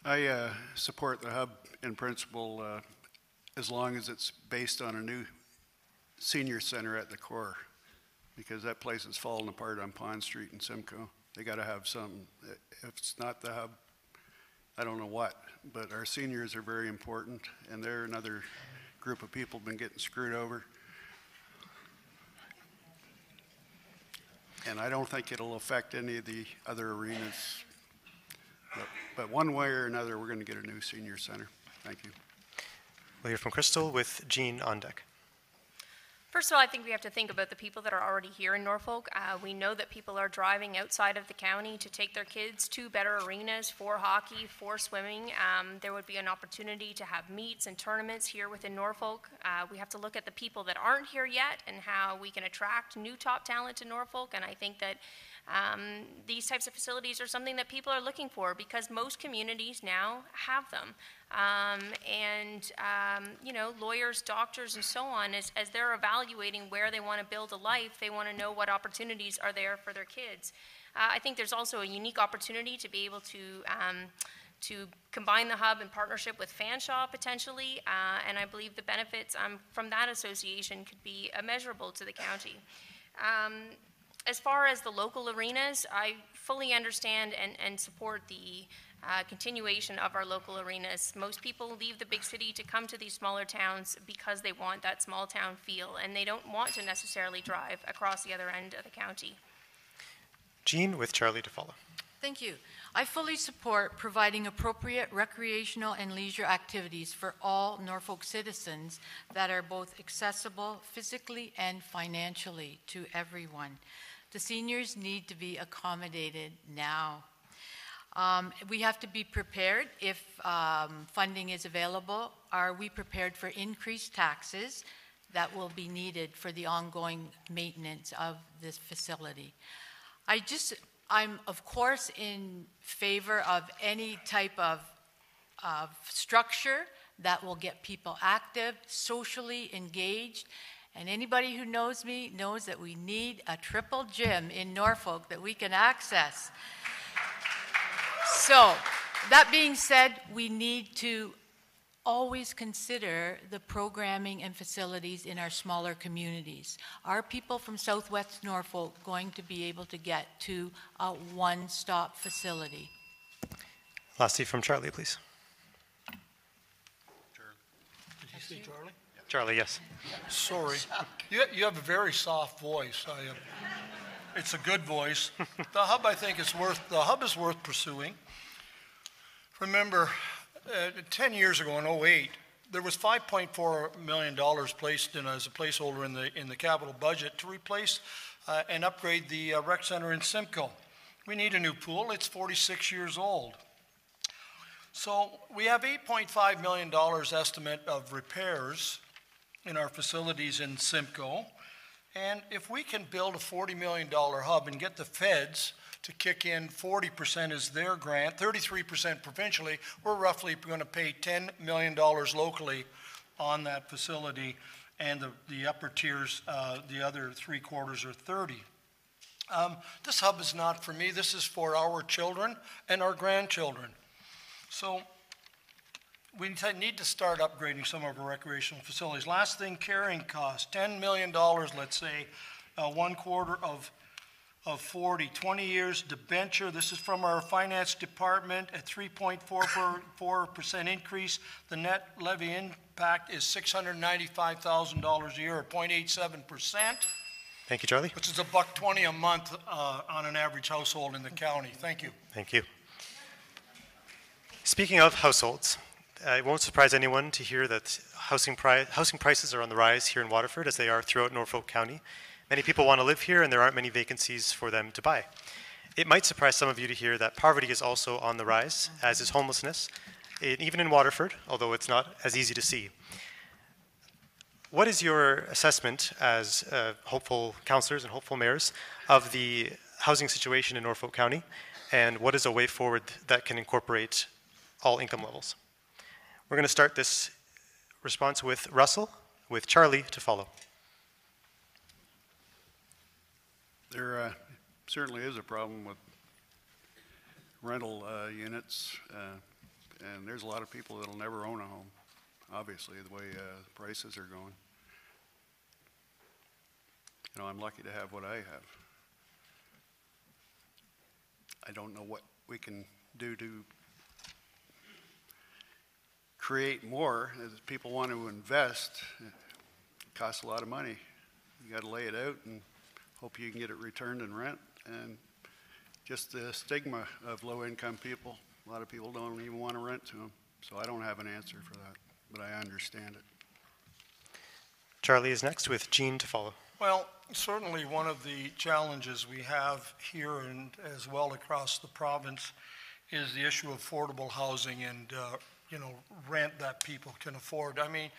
I support the hub in principle as long as it's based on a new senior center at the core, because that place is falling apart on Pond Street in Simcoe. They got to have something. If it's not the hub, I don't know what, but our seniors are very important, and they're another group of people been getting screwed over. And I don't think it'll affect any of the other arenas, but one way or another, we're going to get a new senior center. Thank you. We'll hear from Crystal with Jean on deck. First of all, I think we have to think about the people that are already here in Norfolk. We know that people are driving outside of the county to take their kids to better arenas for hockey, for swimming. There would be an opportunity to have meets and tournaments here within Norfolk. We have to look at the people that aren't here yet and how we can attract new top talent to Norfolk. And I think that these types of facilities are something that people are looking for, because most communities now have them. You know, lawyers, doctors, and so on, as they're evaluating where they want to build a life, they want to know what opportunities are there for their kids. I think there's also a unique opportunity to be able to combine the hub in partnership with Fanshawe potentially, and I believe the benefits from that association could be immeasurable to the county. As far as the local arenas, I fully understand and support the continuation of our local arenas. Most people leave the big city to come to these smaller towns because they want that small town feel, and they don't want to necessarily drive across the other end of the county. Jean with Charlie to follow. Thank you. I fully support providing appropriate recreational and leisure activities for all Norfolk citizens that are both accessible physically and financially to everyone. The seniors need to be accommodated now. We have to be prepared if funding is available. Are we prepared for increased taxes that will be needed for the ongoing maintenance of this facility? I'm of course in favor of any type of structure that will get people active, socially engaged. And anybody who knows me knows that we need a triple gym in Norfolk that we can access. So, that being said, we need to always consider the programming and facilities in our smaller communities. Are people from Southwest Norfolk going to be able to get to a one-stop facility? Lastly from Charlie, please. Did you say Charlie? Charlie, yes. Sorry. You have a very soft voice. It's a good voice. The hub, I think, is worth pursuing. Remember, 10 years ago in 2008, there was $5.4 million placed in as a placeholder in the capital budget to replace and upgrade the rec center in Simcoe. We need a new pool. It's 46 years old. So we have $8.5 million estimate of repairs in our facilities in Simcoe. And if we can build a $40 million hub and get the feds to kick in 40% as their grant, 33% provincially, we're roughly going to pay $10 million locally on that facility, and the upper tiers, the other 3/4 are 30. This hub is not for me. This is for our children and our grandchildren. So we need to start upgrading some of our recreational facilities. Last thing, carrying costs, $10 million, let's say, 1/4 of 40, 20 years debenture. This is from our finance department at 3.44% increase. The net levy impact is $695,000 a year, or 0.87%. Thank you, Charlie. Which is $1.20 a month on an average household in the county. Thank you. Thank you. Speaking of households, it won't surprise anyone to hear that housing prices are on the rise here in Waterford, as they are throughout Norfolk County. Many people want to live here, and there aren't many vacancies for them to buy. It might surprise some of you to hear that poverty is also on the rise, as is homelessness, even in Waterford, although it's not as easy to see. What is your assessment as hopeful councillors and hopeful mayors of the housing situation in Norfolk County, and what is a way forward that can incorporate all income levels? We're going to start this response with Russell, with Charlie to follow. There certainly is a problem with rental units, and there's a lot of people that'll never own a home, obviously, the way prices are going. You know, I'm lucky to have what I have. I don't know what we can do to create more. As people want to invest, it costs a lot of money. You got to lay it out and hope you can get it returned in rent. And just the stigma of low-income people, a lot of people don't even want to rent to them. So I don't have an answer for that, but I understand it. Charlie is next, with Jean to follow. Well, certainly one of the challenges we have here and as well across the province is the issue of affordable housing and rent that people can afford. I mean,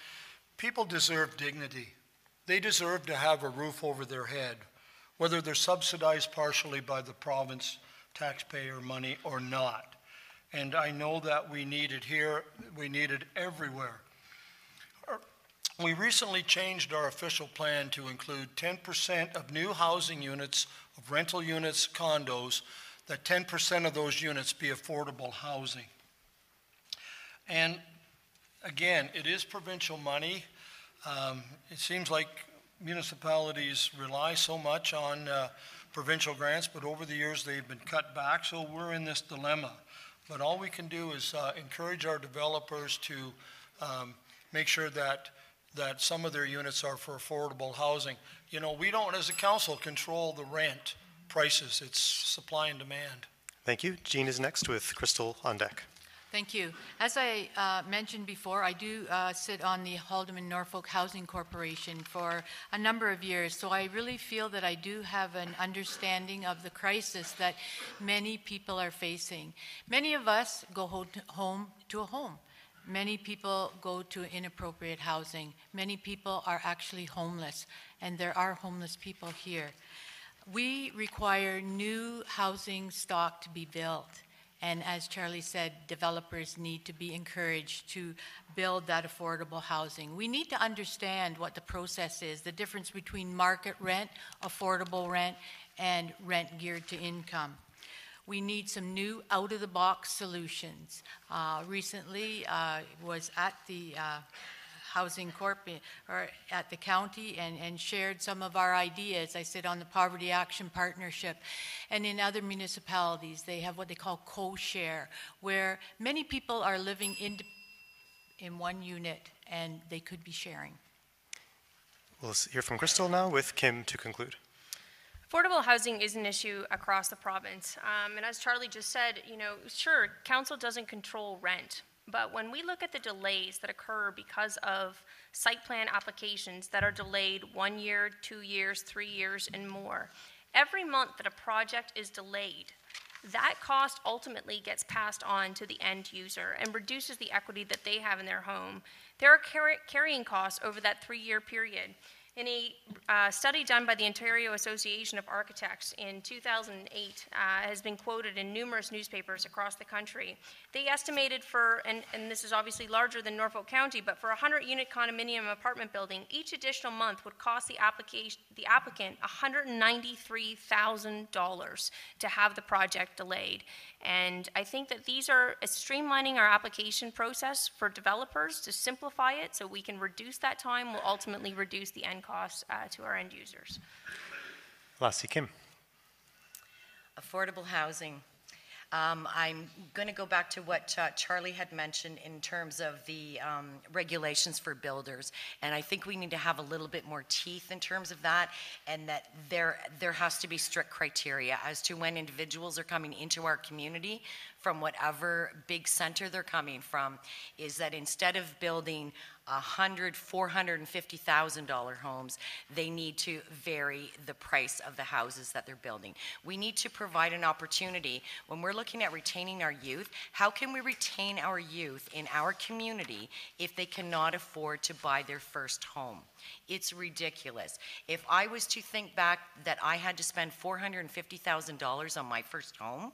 people deserve dignity. They deserve to have a roof over their head, whether they're subsidized partially by the province taxpayer money or not. And I know that we need it here, we need it everywhere. We recently changed our official plan to include 10% of new housing units, of rental units, condos, that 10% of those units be affordable housing. And again, it is provincial money. It seems like municipalities rely so much on provincial grants, but over the years they've been cut back, so we're in this dilemma. But all we can do is encourage our developers to make sure that some of their units are for affordable housing. You know, we don't, as a council, control the rent prices. It's supply and demand. Thank you. Jean is next, with Crystal on deck. Thank you. As I mentioned before, I do sit on the Haldeman Norfolk Housing Corporation for a number of years, so I really feel that I do have an understanding of the crisis that many people are facing. Many of us go home to a home. Many people go to inappropriate housing. Many people are actually homeless, and there are homeless people here. We require new housing stock to be built. And as Charlie said, developers need to be encouraged to build that affordable housing. We need to understand what the process is, the difference between market rent, affordable rent, and rent geared to income. We need some new out-of-the-box solutions. Recently, was at the Housing Corp or at the county and shared some of our ideas. I sit on the Poverty Action Partnership, and in other municipalities they have what they call co-share, where many people are living in one unit and they could be sharing. We'll hear from Crystal now, with Kim to conclude. Affordable housing is an issue across the province. And as Charlie just said, sure, council doesn't control rent. But when we look at the delays that occur because of site plan applications that are delayed 1 year, 2 years, 3 years, and more, every month that a project is delayed, that cost ultimately gets passed on to the end user and reduces the equity that they have in their home. There are carrying costs over that 3-year period. In a study done by the Ontario Association of Architects in 2008, has been quoted in numerous newspapers across the country. They estimated for, and this is obviously larger than Norfolk County, but for a 100-unit condominium apartment building, each additional month would cost the applicant $193,000 to have the project delayed. And I think that these are streamlining our application process for developers to simplify it so we can reduce that time, will ultimately reduce the end costs to our end users. Lastly, Kim. Affordable housing. I'm going to go back to what Charlie had mentioned in terms of the regulations for builders, and I think we need to have a little bit more teeth in terms of that, and that there has to be strict criteria as to when individuals are coming into our community from whatever big center they're coming from, is that instead of building $450,000 homes, they need to vary the price of the houses that they're building. We need to provide an opportunity when we're looking at retaining our youth. How can we retain our youth in our community if they cannot afford to buy their first home? It's ridiculous. If I was to think back that I had to spend $450,000 on my first home,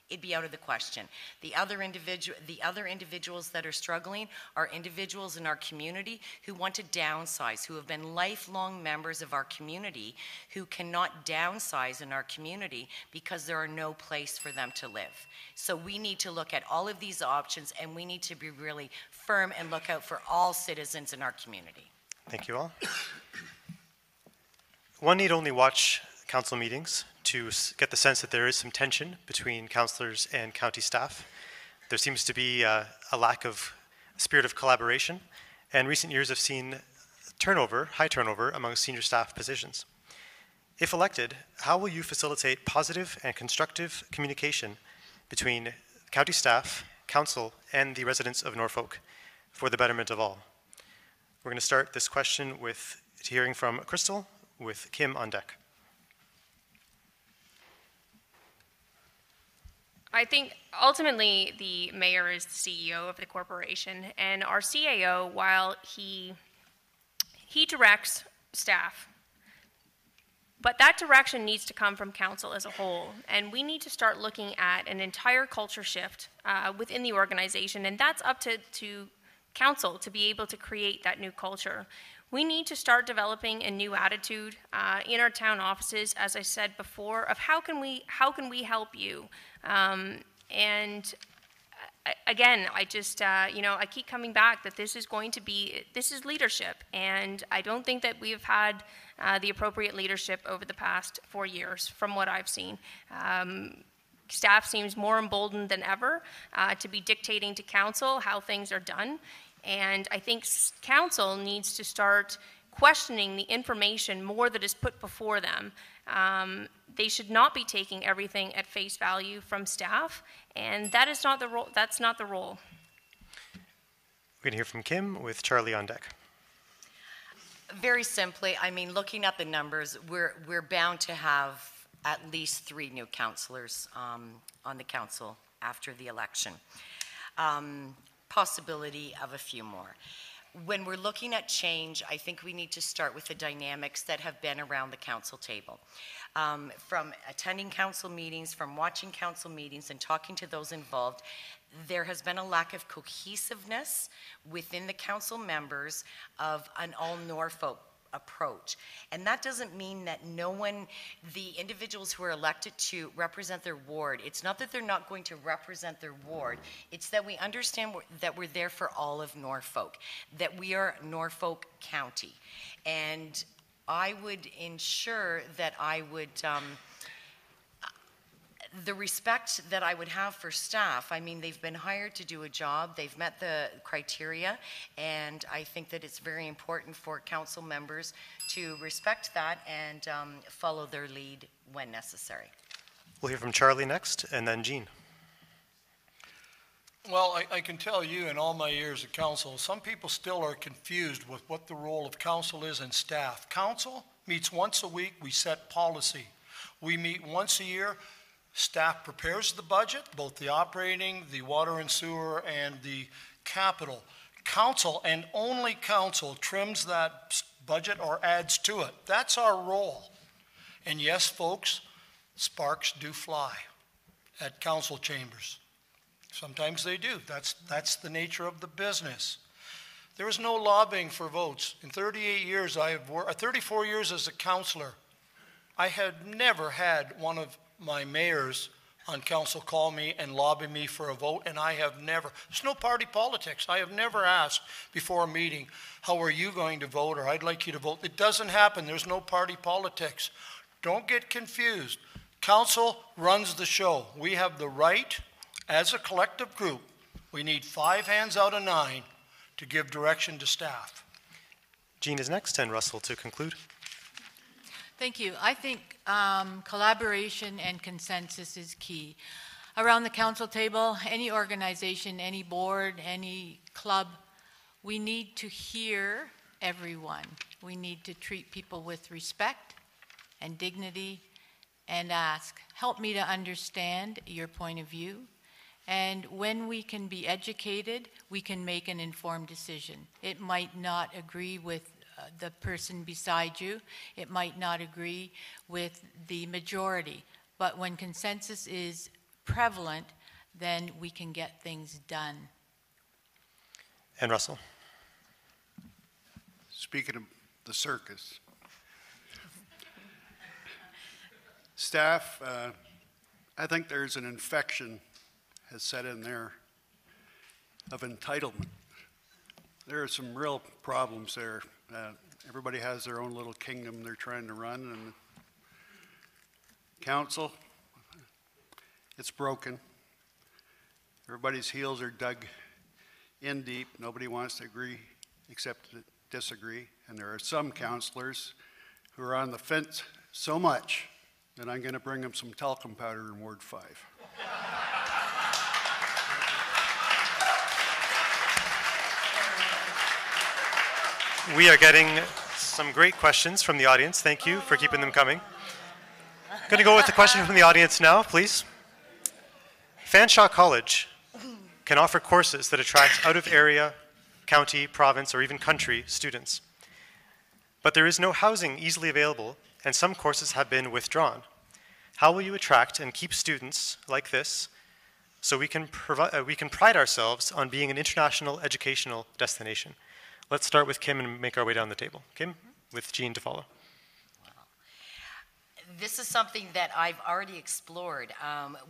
it'd be out of the question. The other individuals that are struggling are individuals in our community who want to downsize, who have been lifelong members of our community, who cannot downsize in our community because there are no place for them to live. So we need to look at all of these options, and we need to be really firm and look out for all citizens in our community. Thank you all. One need only watch council meetings to get the sense that there is some tension between councillors and county staff. There seems to be a lack of spirit of collaboration, and recent years have seen high turnover among senior staff positions. If elected, how will you facilitate positive and constructive communication between county staff, council, and the residents of Norfolk for the betterment of all? We're going to start this question with hearing from Crystal, with Kim on deck. I think ultimately the mayor is the CEO of the corporation, and our CAO, while he directs staff, but that direction needs to come from council as a whole, and we need to start looking at an entire culture shift within the organization, and that's up to council to be able to create that new culture. We need to start developing a new attitude in our town offices, as I said before, of how can we help you? Again, I just, I keep coming back that this is leadership, and I don't think that we've had the appropriate leadership over the past 4 years from what I've seen. Staff seems more emboldened than ever to be dictating to council how things are done. And I think council needs to start questioning the information more that is put before them. They should not be taking everything at face value from staff, and that is not the role. That's not the role. We're going to hear from Kim with Charlie on deck. Very simply, I mean, looking at the numbers, we're bound to have at least 3 new councillors on the council after the election. Possibility of a few more. When we're looking at change, I think we need to start with the dynamics that have been around the council table. From attending council meetings, from watching council meetings and talking to those involved, there has been a lack of cohesiveness within the council members of an all-Norfolk approach. And that doesn't mean that the individuals who are elected to represent their ward, it's not that they're not going to represent their ward, it's that we understand that we're there for all of Norfolk, that we are Norfolk County. And I would ensure that I would, the respect that I would have for staff, I mean, they've been hired to do a job, they've met the criteria, and I think that it's very important for council members to respect that and follow their lead when necessary. We'll hear from Charlie next, and then Jean. Well, I can tell you in all my years at council, some people still are confused with what the role of council is and staff. Council meets once a week, we set policy. We meet once a year. Staff prepares the budget, both the operating, the water and sewer, and the capital. council and only council trims that budget or adds to it. That's our role. And yes, folks, sparks do fly at council chambers. Sometimes they do. That's the nature of the business. There is no lobbying for votes. In 38 years, 34 years as a councillor, I had never had one of my mayors on council call me and lobby me for a vote, and I have never. There's no party politics. I have never asked before a meeting, how are you going to vote, or I'd like you to vote. It doesn't happen. There's no party politics. Don't get confused. Council runs the show. We have the right, as a collective group, we need 5 hands out of 9 to give direction to staff. Jean is next, and Russell to conclude. Thank you. I think collaboration and consensus is key. Around the council table, any organization, any board, any club, we need to hear everyone. We need to treat people with respect and dignity and ask, help me to understand your point of view. And when we can be educated, we can make an informed decision. It might not agree with the person beside you. It might not agree with the majority. But when consensus is prevalent, then we can get things done. And Russell. Speaking of the circus, staff, I think there's an infection has set in there of entitlement. There are some real problems there. Everybody has their own little kingdom they're trying to run, and council, it's broken. Everybody's heels are dug in deep. Nobody wants to agree except to disagree. And there are some councillors who are on the fence so much that I'm going to bring them some talcum powder in Ward 5. We are getting some great questions from the audience. Thank you for keeping them coming. Going to go with the question from the audience now, please. Fanshawe College can offer courses that attract out-of-area, county, province, or even country students. But there is no housing easily available, and some courses have been withdrawn. How will you attract and keep students like this so we can pride ourselves on being an international educational destination? Let's start with Kim and make our way down the table. Kim, with Jean to follow. This is something that I've already explored.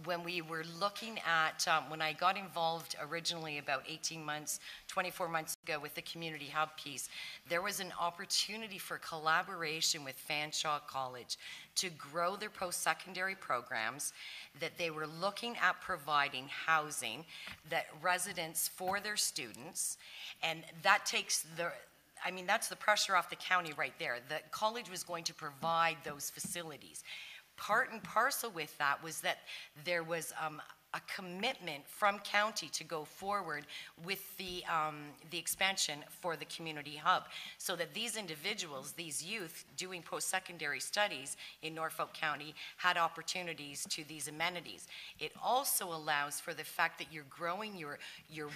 When we were looking at, when I got involved originally about 18 months, 24 months ago with the community hub piece, there was an opportunity for collaboration with Fanshawe College to grow their post-secondary programs, that they were looking at providing housing, that residents for their students, and that takes that's the pressure off the county right there. The college was going to provide those facilities. Part and parcel with that was that there was a commitment from county to go forward with the expansion for the community hub, so that these individuals, these youth doing post-secondary studies in Norfolk County had opportunities to these amenities. It also allows for the fact that you're growing your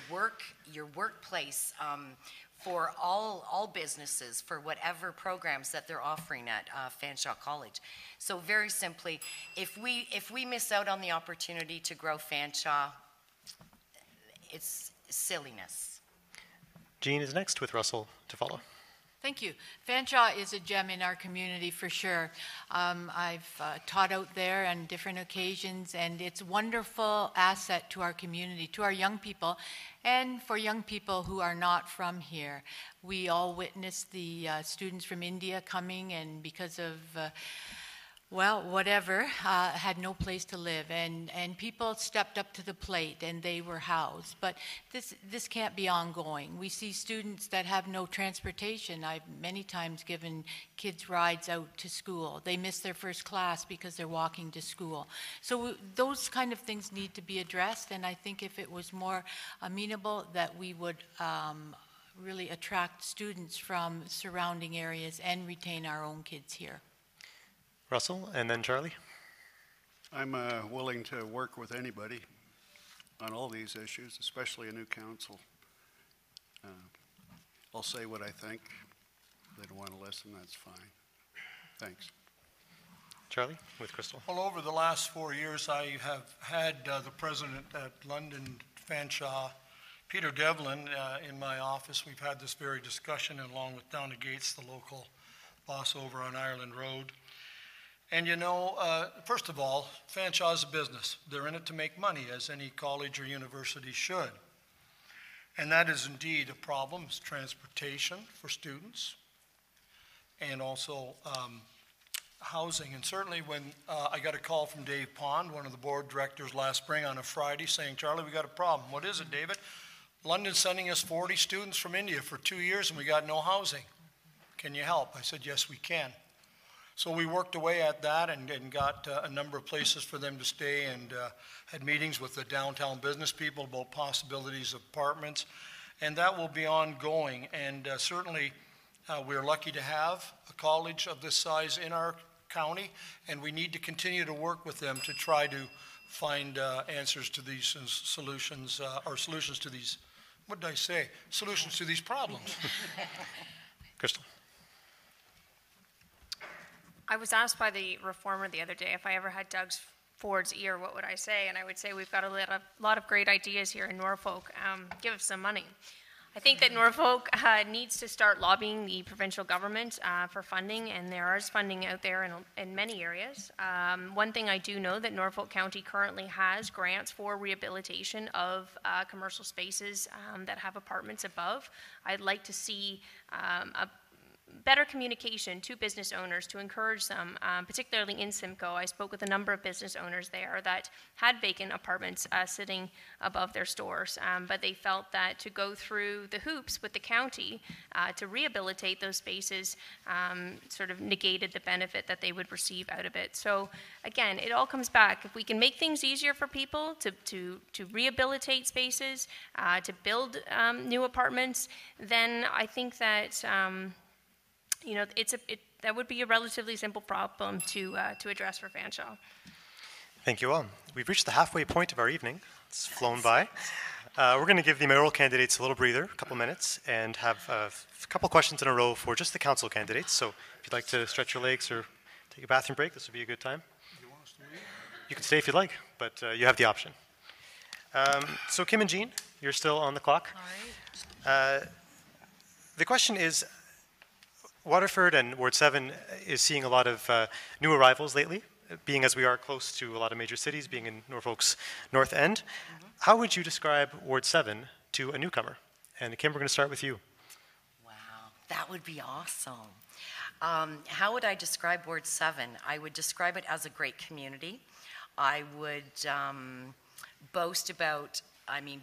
workplace for all businesses, for whatever programs that they're offering at Fanshawe College. So very simply, if we miss out on the opportunity to grow Fanshawe, it's silliness. Jean is next with Russell to follow. Thank you. Fanshawe is a gem in our community for sure. I've taught out there on different occasions, and it's a wonderful asset to our community, to our young people, and for young people who are not from here. We all witnessed the students from India coming, and because of had no place to live, and people stepped up to the plate and they were housed. But this can't be ongoing. We see students that have no transportation. I've many times given kids rides out to school. They miss their first class because they're walking to school. So those kind of things need to be addressed, and I think if it was more amenable, that we would really attract students from surrounding areas and retain our own kids here. Russell, and then Charlie. I'm willing to work with anybody on all these issues, especially a new council. I'll say what I think. If they don't want to listen, that's fine. Thanks. Charlie, with Crystal. Well, over the last 4 years, I have had the president at London Fanshawe, Peter Devlin, in my office. We've had this very discussion, along with Donna Gates, the local boss over on Ireland Road. And you know, first of all, Fanshawe is a business. They're in it to make money, as any college or university should. And that is indeed a problem, is transportation for students, and also housing. And certainly when I got a call from Dave Pond, one of the board directors, last spring on a Friday, saying, Charlie, we got a problem. What is it, David? London's sending us 40 students from India for 2 years and we got no housing. Can you help? I said, yes, we can. So we worked away at that and got a number of places for them to stay, and had meetings with the downtown business people about possibilities of apartments. And that will be ongoing. And certainly we're lucky to have a college of this size in our county, and we need to continue to work with them to try to find answers to these solutions, or solutions to these, what did I say? Solutions to these problems. Crystal. I was asked by the reformer the other day if I ever had Doug Ford's ear, what would I say? And I would say we've got a lot of great ideas here in Norfolk. Give us some money. I think that Norfolk needs to start lobbying the provincial government for funding, and there is funding out there in many areas. One thing I do know that Norfolk County currently has grants for rehabilitation of commercial spaces that have apartments above. I'd like to see a better communication to business owners to encourage them, particularly in Simcoe. I spoke with a number of business owners there that had vacant apartments sitting above their stores, but they felt that to go through the hoops with the county to rehabilitate those spaces sort of negated the benefit that they would receive out of it. So again, it all comes back. If we can make things easier for people to rehabilitate spaces, to build new apartments, then I think that you know, that would be a relatively simple problem to address for Fanshawe. Thank you all. We've reached the halfway point of our evening. It's flown by. We're going to give the mayoral candidates a little breather, a couple minutes, and have a couple questions in a row for just the council candidates. So if you'd like to stretch your legs or take a bathroom break, this would be a good time. You want us to leave? You can stay if you'd like, but you have the option. So Kim and Jean, you're still on the clock. All right. The question is, Waterford and Ward 7 is seeing a lot of new arrivals lately, being as we are close to a lot of major cities, being in Norfolk's north end. Mm-hmm. How would you describe Ward 7 to a newcomer? And Kim, we're going to start with you. Wow, that would be awesome. How would I describe Ward 7? I would describe it as a great community. I would boast about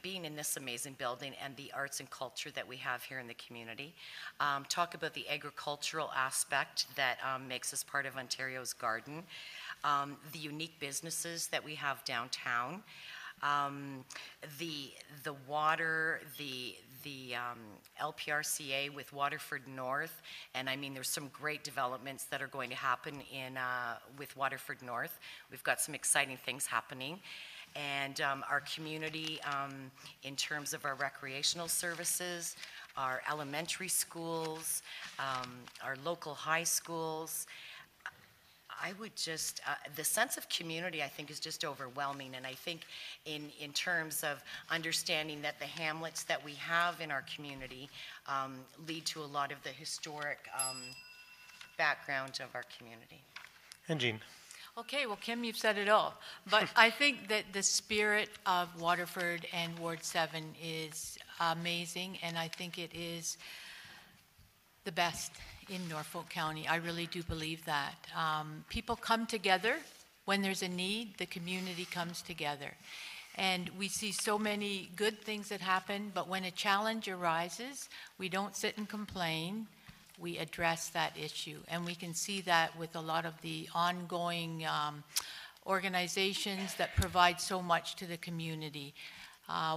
being in this amazing building and the arts and culture that we have here in the community. Talk about the agricultural aspect that makes us part of Ontario's garden. The unique businesses that we have downtown. The water, the LPRCA with Waterford North, and there's some great developments that are going to happen with Waterford North. We've got some exciting things happening. And our community, in terms of our recreational services, our elementary schools, our local high schools, I would just, the sense of community I think is just overwhelming. And I think in terms of understanding that the hamlets that we have in our community lead to a lot of the historic background of our community. And Jean. Okay, well, Kim, you've said it all. But I think that the spirit of Waterford and Ward 7 is amazing, and I think it is the best in Norfolk County. I really do believe that. People come together when there's a need. The community comes together. And we see so many good things that happen, but when a challenge arises, we don't sit and complain. We address that issue. And we can see that with a lot of the ongoing organizations that provide so much to the community.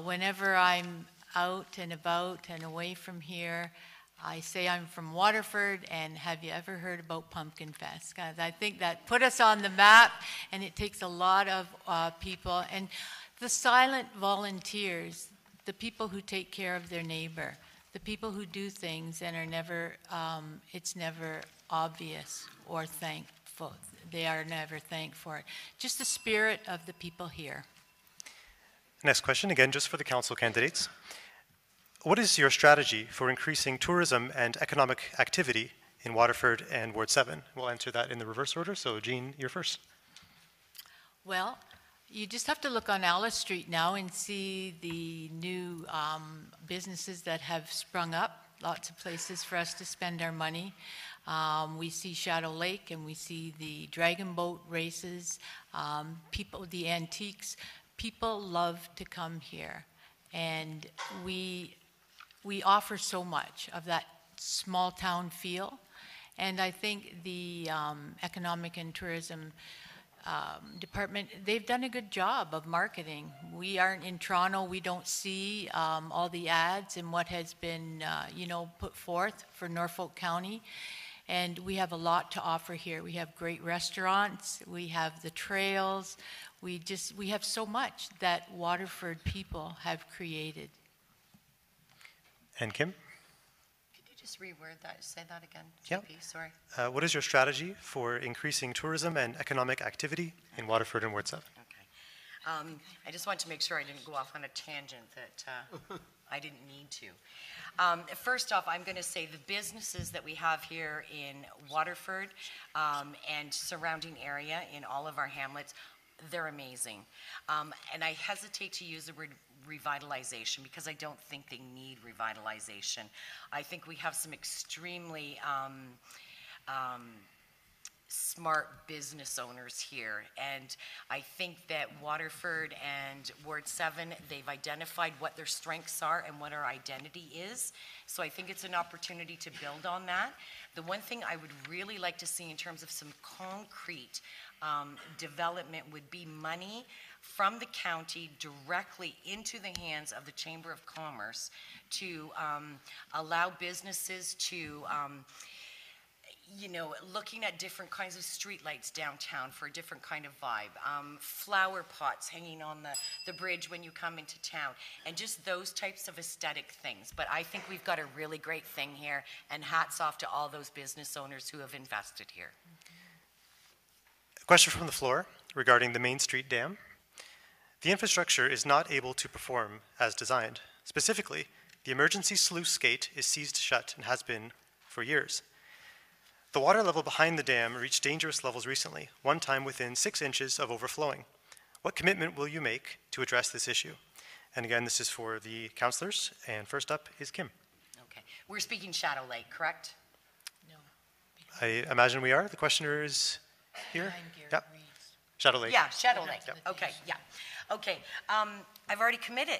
Whenever I'm out and about and away from here, I say I'm from Waterford, and have you ever heard about Pumpkin Fest? Because I think that put us on the map, and it takes a lot of people. And the silent volunteers, the people who take care of their neighbor, the people who do things and are never, it's never obvious or thankful. They are never thanked for it. Just the spirit of the people here. Next question, again, just for the council candidates. What is your strategy for increasing tourism and economic activity in Waterford and Ward 7? We'll answer that in the reverse order. So, Jean, you're first. Well, you just have to look on Alice Street now and see the new businesses that have sprung up. Lots of places for us to spend our money. We see Shadow Lake and we see the dragon boat races, people, the antiques. People love to come here, and we offer so much of that small town feel. And I think the Economic and Tourism Department, they've done a good job of marketing. We aren't in Toronto, we don't see all the ads and what has been put forth for Norfolk County. And we have a lot to offer here. We have great restaurants, we have the trails, we have so much that Waterford people have created. And Kim? Could you just reword that, say that again, Yep. JP, sorry. What is your strategy for increasing tourism and economic activity in Waterford and Ward 7? Okay. I just want to make sure I didn't go off on a tangent that I didn't need to. First off, I'm going to say the businesses that we have here in Waterford and surrounding area in all of our hamlets, they're amazing. And I hesitate to use the word revitalization because I don't think they need revitalization. I think we have some extremely smart business owners here, and I think that Waterford and Ward 7, they've identified what their strengths are and what our identity is, so I think it's an opportunity to build on that. The one thing I would really like to see in terms of some concrete development would be money from the county directly into the hands of the Chamber of Commerce to allow businesses to looking at different kinds of streetlights downtown for a different kind of vibe, flower pots hanging on the bridge when you come into town, and just those types of aesthetic things. But I think we've got a really great thing here, and hats off to all those business owners who have invested here. A question from the floor regarding the Main Street Dam. The infrastructure is not able to perform as designed. Specifically, the emergency sluice gate is seized shut and has been for years. The water level behind the dam reached dangerous levels recently, one time within 6 inches of overflowing. What commitment will you make to address this issue? And again, this is for the councillors, and first up is Kim. Okay, we're speaking Shadow Lake, correct? No. I imagine we are. The questioner is here. Yeah. Shadow Lake. Yeah, Shadow Lake. Yep. Okay, yeah. Okay, I've already committed.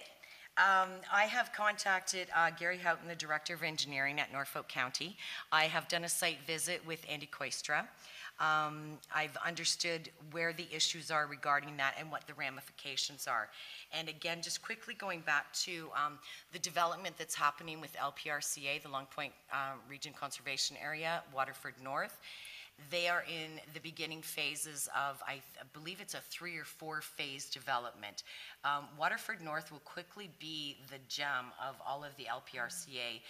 I have contacted Gary Houghton, the Director of Engineering at Norfolk County. I have done a site visit with Andy Koistra. I've understood where the issues are regarding that and what the ramifications are. And again, just quickly going back to the development that's happening with LPRCA, the Long Point Region Conservation Area, Waterford North. They are in the beginning phases of, I believe it's a 3 or 4 phase development. Waterford North will quickly be the gem of all of the LPRCA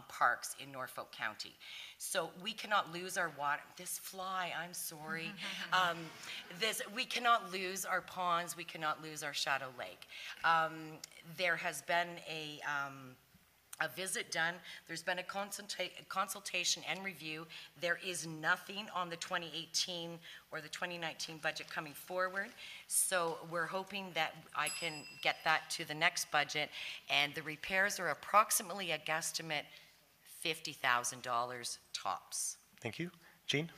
parks in Norfolk County. So we cannot lose our water, this fly, I'm sorry. We cannot lose our ponds, we cannot lose our Shadow Lake. There has been a visit done. There's been a consultation and review. There is nothing on the 2018 or the 2019 budget coming forward. So we're hoping that I can get that to the next budget. And the repairs are approximately a guesstimate $50,000 tops. Thank you. Jean?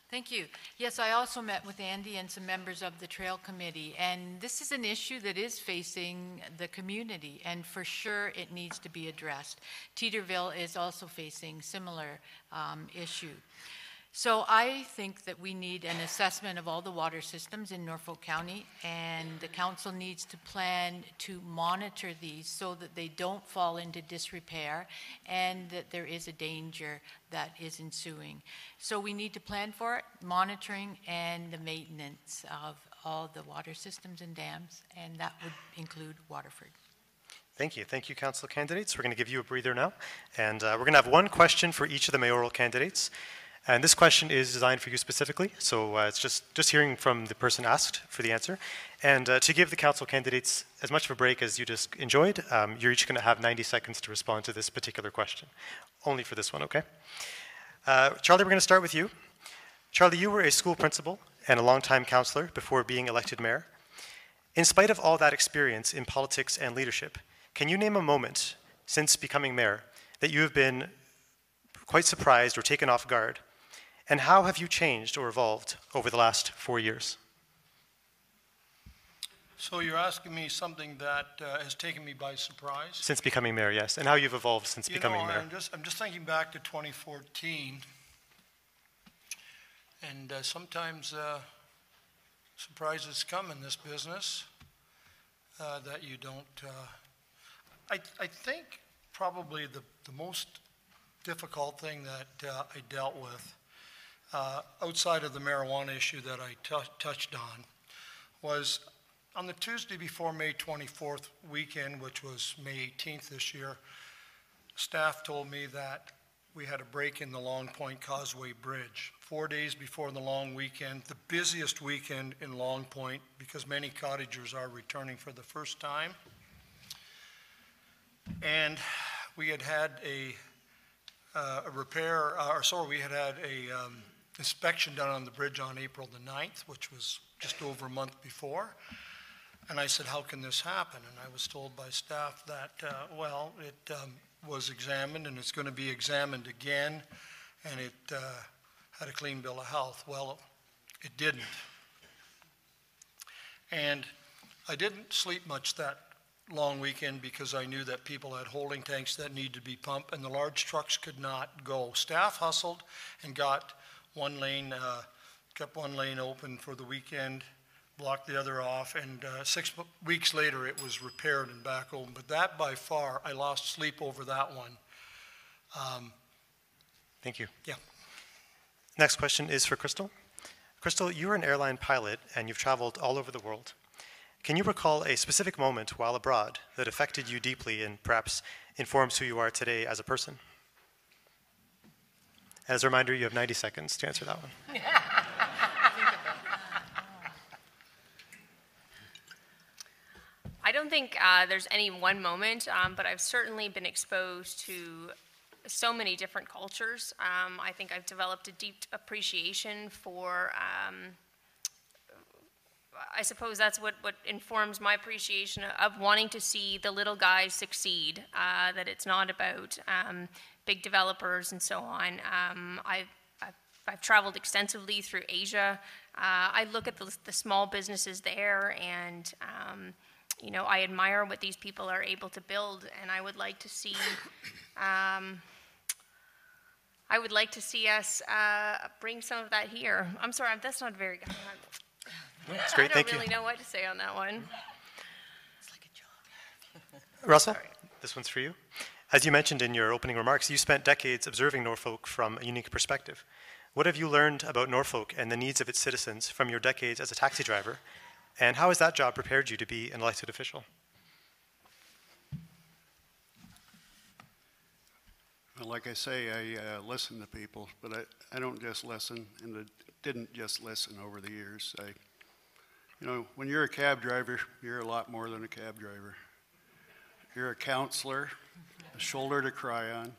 Thank you. Yes, I also met with Andy and some members of the Trail Committee, and this is an issue that is facing the community, and for sure it needs to be addressed. Teeterville is also facing similar issue. So I think that we need an assessment of all the water systems in Norfolk County, and the council needs to plan to monitor these so that they don't fall into disrepair and that there is a danger that is ensuing. So we need to plan for it, monitoring, and the maintenance of all the water systems and dams, and that would include Waterford. Thank you. Thank you, council candidates. We're going to give you a breather now. And we're going to have one question for each of the mayoral candidates. And this question is designed for you specifically, so it's just hearing from the person asked for the answer. And to give the council candidates as much of a break as you just enjoyed, you're each going to have 90 seconds to respond to this particular question. Only for this one, okay? Charlie, we're going to start with you. Charlie, you were a school principal and a longtime councillor before being elected mayor. In spite of all that experience in politics and leadership, can you name a moment since becoming mayor that you have been quite surprised or taken off guard? And how have you changed or evolved over the last 4 years? So you're asking me something that has taken me by surprise? Since becoming mayor, yes. And how you've evolved since becoming mayor. I'm just thinking back to 2014. And sometimes surprises come in this business that you don't. I think probably the most difficult thing that I dealt with outside of the marijuana issue that I touched on was on the Tuesday before May 24th weekend, which was May 18th this year, staff told me that we had a break in the Long Point Causeway Bridge. 4 days before the long weekend, the busiest weekend in Long Point because many cottagers are returning for the first time. And we had had a inspection done on the bridge on April the 9th, which was just over a month before. And I said, how can this happen? And I was told by staff that, it was examined and it's going to be examined again, and it had a clean bill of health. Well, it didn't. And I didn't sleep much that long weekend because I knew that people had holding tanks that needed to be pumped and the large trucks could not go. Staff hustled and got one lane, kept one lane open for the weekend, blocked the other off, and 6 weeks later it was repaired and back open. But that by far, I lost sleep over that one. Thank you. Yeah. Next question is for Crystal. Crystal, you are an airline pilot and you've traveled all over the world. Can you recall a specific moment while abroad that affected you deeply and perhaps informs who you are today as a person? As a reminder, you have 90 seconds to answer that one. I don't think there's any one moment, but I've certainly been exposed to so many different cultures. I think I've developed a deep appreciation for I suppose that's what informs my appreciation of wanting to see the little guys succeed, that it's not about big developers and so on. I've traveled extensively through Asia. I look at the small businesses there and I admire what these people are able to build, and I would like to see us bring some of that here. I'm sorry, that's not very good. That's great, thank you. I don't really know what to say on that one. It's like a job. Russell, Sorry. This one's for you. As you mentioned in your opening remarks, you spent decades observing Norfolk from a unique perspective. What have you learned about Norfolk and the needs of its citizens from your decades as a taxi driver? And how has that job prepared you to be an elected official? Well, like I say, I listen to people, but I don't just listen, and I didn't just listen over the years. When you're a cab driver, you're a lot more than a cab driver. You're a counselor, a shoulder to cry on.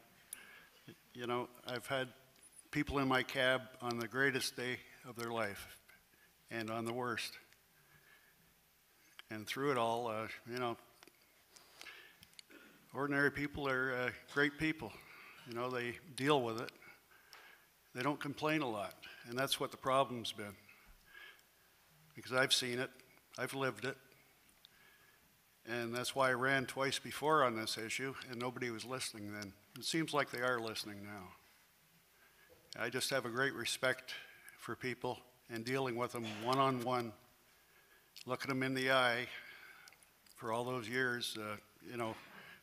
I've had people in my cab on the greatest day of their life and on the worst. And through it all, ordinary people are great people. They deal with it. They don't complain a lot. And that's what the problem's been. Because I've seen it, I've lived it, and that's why I ran twice before on this issue, and nobody was listening then. It seems like they are listening now. I just have a great respect for people and dealing with them one-on-one, looking them in the eye for all those years.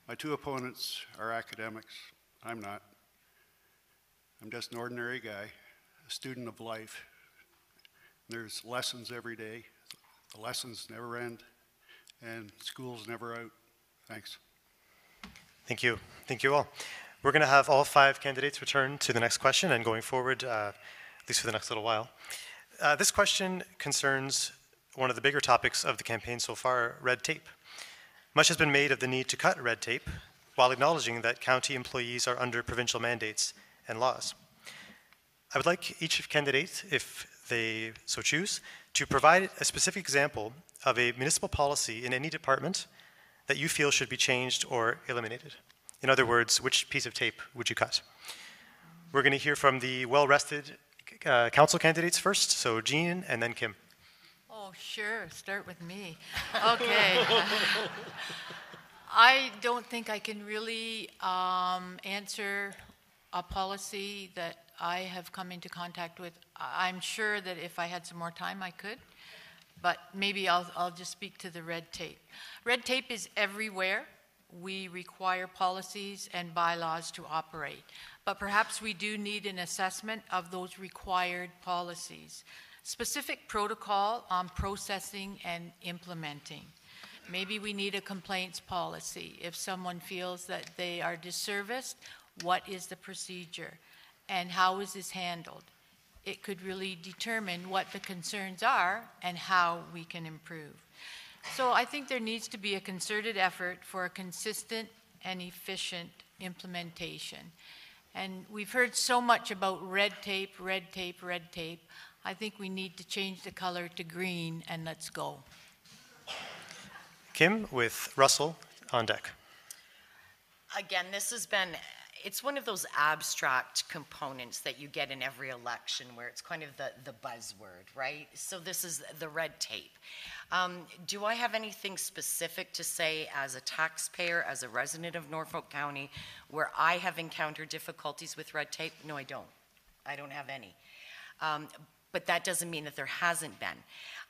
My two opponents are academics. I'm not. I'm just an ordinary guy, a student of life. There's lessons every day. The lessons never end, and school's never out. Thanks. Thank you. Thank you all. We're going to have all 5 candidates return to the next question and going forward, at least for the next little while. This question concerns one of the bigger topics of the campaign so far, red tape. Much has been made of the need to cut red tape while acknowledging that county employees are under provincial mandates and laws. I would like each candidate, if they so choose, to provide a specific example of a municipal policy in any department that you feel should be changed or eliminated. In other words, which piece of tape would you cut? We're going to hear from the well-rested council candidates first, so Jean and then Kim. Oh, sure, start with me. Okay. I don't think I can really answer a policy that I have come into contact with. I'm sure that if I had some more time, I could, but maybe I'll just speak to the red tape. Red tape is everywhere. We require policies and bylaws to operate, but perhaps we do need an assessment of those required policies. Specific protocol on processing and implementing. Maybe we need a complaints policy. If someone feels that they are disserviced, what is the procedure and how is this handled? It could really determine what the concerns are and how we can improve. So I think there needs to be a concerted effort for a consistent and efficient implementation. And we've heard so much about red tape, red tape, red tape. I think we need to change the color to green and let's go. Kim with Russell on deck. Again, it's one of those abstract components that you get in every election where it's kind of the buzzword, right? So this is the red tape. Do I have anything specific to say as a taxpayer, as a resident of Norfolk County, where I have encountered difficulties with red tape? No, I don't. I don't have any. But that doesn't mean that there hasn't been.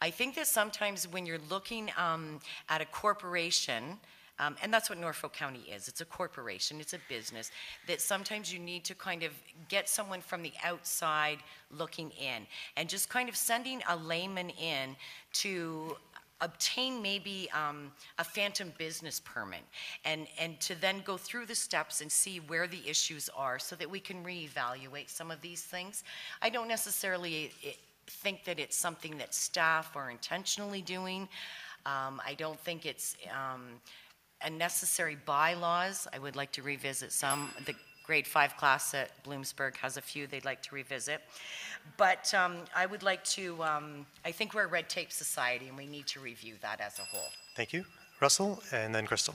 I think that sometimes when you're looking at a corporation, and that's what Norfolk County is. It's a corporation, it's a business, that sometimes you need to kind of get someone from the outside looking in and just kind of sending a layman in to obtain maybe a phantom business permit and to then go through the steps and see where the issues are so that we can reevaluate some of these things. I don't necessarily think that it's something that staff are intentionally doing. I don't think it's a necessary bylaws. I would like to revisit some. The grade 5 class at Bloomsburg has a few they'd like to revisit. But I would like to, I think we're a red tape society and we need to review that as a whole. Thank you. Russell and then Crystal.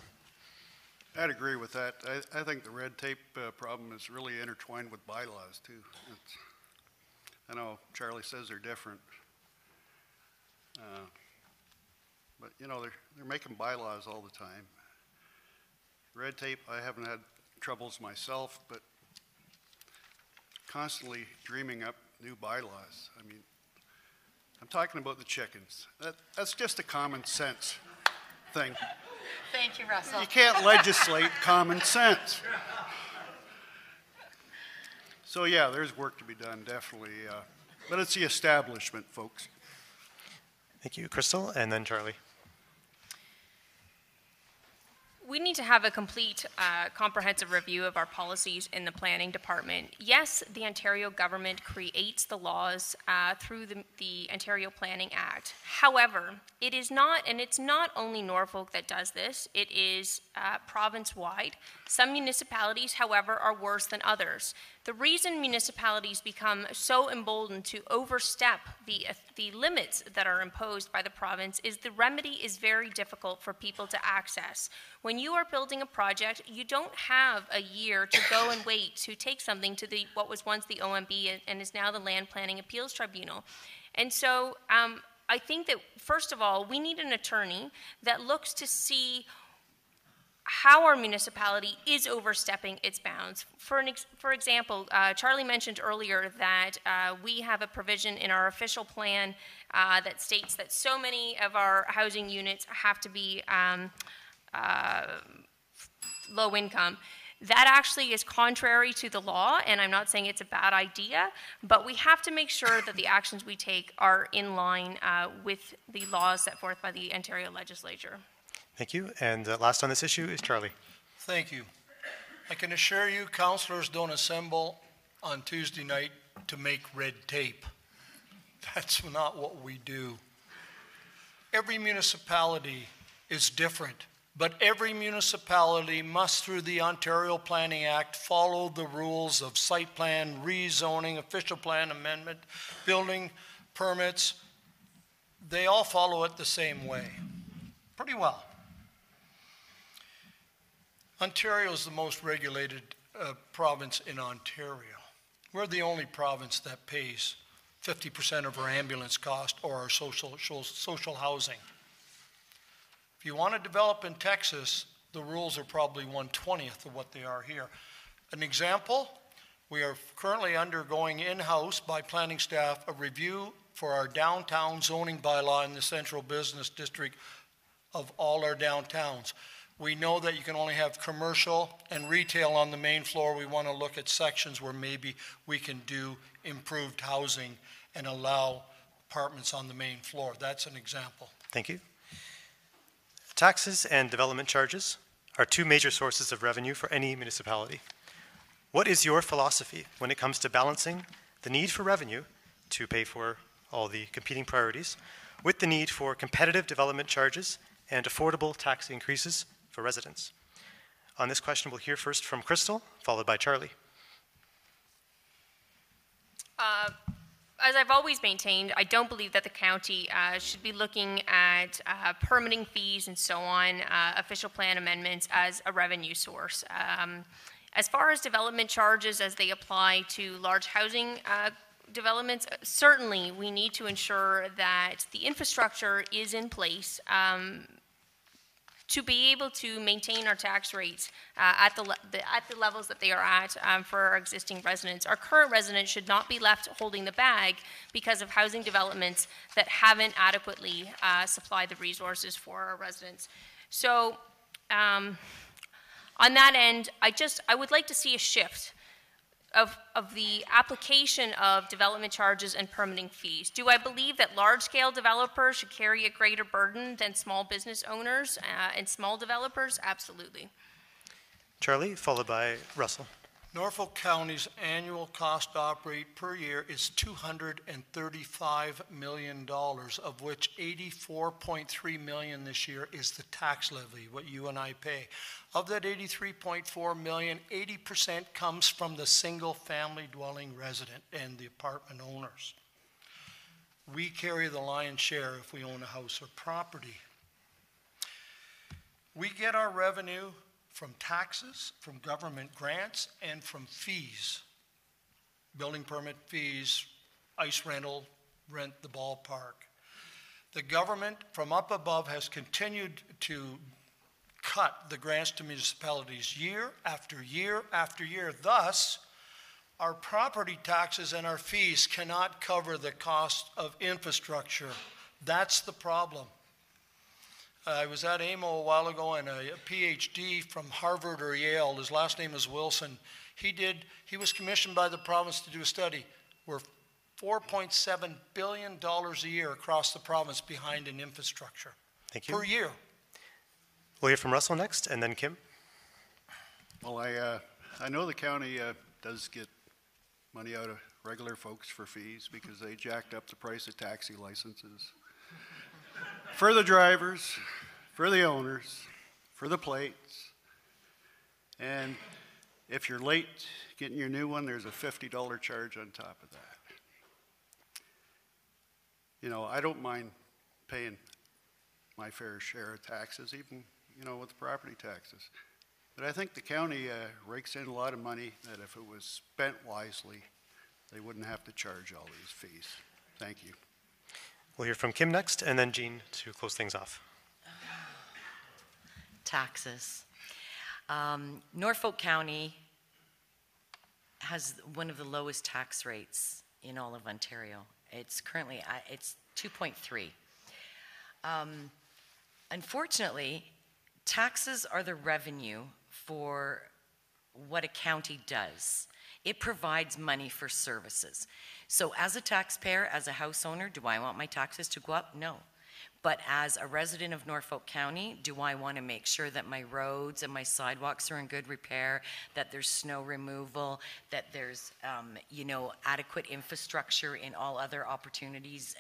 I'd agree with that. I think the red tape problem is really intertwined with bylaws too. I know Charlie says they're different. But you know, they're making bylaws all the time. Red tape, I haven't had troubles myself, but constantly dreaming up new bylaws. I mean, I'm talking about the chickens. That's just a common sense thing. Thank you, Russell. You can't legislate common sense. So yeah, there's work to be done, definitely. But it's the establishment, folks. Thank you, Crystal, and then Charlie. We need to have a complete, comprehensive review of our policies in the planning department. Yes, the Ontario government creates the laws through the Ontario Planning Act. However, it is not, and it's not only Norfolk that does this, it is province-wide. Some municipalities, however, are worse than others. The reason municipalities become so emboldened to overstep the limits that are imposed by the province is the remedy is very difficult for people to access. When you are building a project, you don't have a year to go and wait to take something to what was once the OMB and is now the Land Planning Appeals Tribunal. And so I think that, first of all, we need an attorney that looks to see how our municipality is overstepping its bounds. For example, Charlie mentioned earlier that we have a provision in our official plan that states that so many of our housing units have to be low income. That actually is contrary to the law, and I'm not saying it's a bad idea, but we have to make sure that the actions we take are in line with the laws set forth by the Ontario legislature. Thank you. And last on this issue is Charlie. Thank you. I can assure you, councillors don't assemble on Tuesday night to make red tape. That's not what we do. Every municipality is different, but every municipality must, through the Ontario Planning Act, follow the rules of site plan, rezoning, official plan amendment, building permits. They all follow it the same way, pretty well. Ontario is the most regulated province in Ontario. We're the only province that pays 50% of our ambulance cost or our social housing. If you want to develop in Texas, the rules are probably 1/20th of what they are here. An example, we are currently undergoing in-house by planning staff a review for our downtown zoning bylaw in the central business district of all our downtowns. We know that you can only have commercial and retail on the main floor. We want to look at sections where maybe we can do improved housing and allow apartments on the main floor. That's an example. Thank you. Taxes and development charges are two major sources of revenue for any municipality. What is your philosophy when it comes to balancing the need for revenue to pay for all the competing priorities with the need for competitive development charges and affordable tax increases for residents? On this question, we'll hear first from Crystal, followed by Charlie. As I've always maintained, I don't believe that the county should be looking at permitting fees and so on, official plan amendments as a revenue source. As far as development charges as they apply to large housing developments, certainly we need to ensure that the infrastructure is in place to be able to maintain our tax rates at the levels that they are at for our existing residents. Our current residents should not be left holding the bag because of housing developments that haven't adequately supplied the resources for our residents. So on that end, I would like to see a shift of the application of development charges and permitting fees. Do I believe that large-scale developers should carry a greater burden than small business owners and small developers? Absolutely. Charlie, followed by Russell. Norfolk County's annual cost to operate per year is $235 million, of which $84.3 million this year is the tax levy, what you and I pay. Of that $83.4 million, 80% comes from the single-family dwelling resident and the apartment owners. We carry the lion's share if we own a house or property. We get our revenue from taxes, from government grants, and from fees. Building permit fees, ice rental, rent the ballpark. The government from up above has continued to cut the grants to municipalities year after year after year. Thus, our property taxes and our fees cannot cover the cost of infrastructure. That's the problem. I was at AMO a while ago, and a PhD from Harvard or Yale, his last name is Wilson, he was commissioned by the province to do a study. We're $4.7 billion a year across the province behind in infrastructure. Thank you. Per year. We'll hear from Russell next, and then Kim. Well, I know the county does get money out of regular folks for fees because they jacked up the price of taxi licenses. For the drivers, for the owners, for the plates. And if you're late getting your new one, there's a $50 charge on top of that. You know, I don't mind paying my fair share of taxes, even, you know, with the property taxes. But I think the county rakes in a lot of money that if it was spent wisely, they wouldn't have to charge all these fees. Thank you. We'll hear from Kim next, and then Jean to close things off. Taxes. Norfolk County has one of the lowest tax rates in all of Ontario. It's currently, it's 2.3. Unfortunately, taxes are the revenue for what a county does. It provides money for services. So as a taxpayer, as a house owner, do I want my taxes to go up? No. But as a resident of Norfolk County, do I want to make sure that my roads and my sidewalks are in good repair, that there's snow removal, that there's, adequate infrastructure in all other opportunities,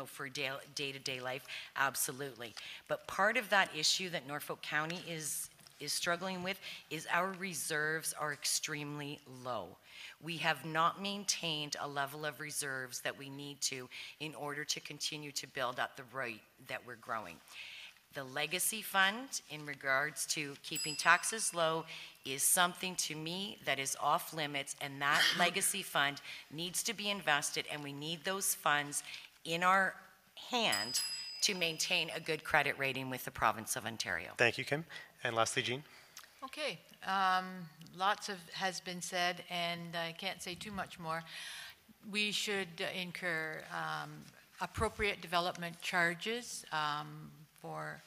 for day-to-day life? Absolutely. But part of that issue that Norfolk County is struggling with is our reserves are extremely low. We have not maintained a level of reserves that we need to in order to continue to build up the rate that we're growing. The legacy fund in regards to keeping taxes low is something to me that is off limits, and that legacy fund needs to be invested, and we need those funds in our hand to maintain a good credit rating with the province of Ontario. Thank you, Kim. And lastly, Jean. Okay, lots has been said, and I can't say too much more. We should incur appropriate development charges for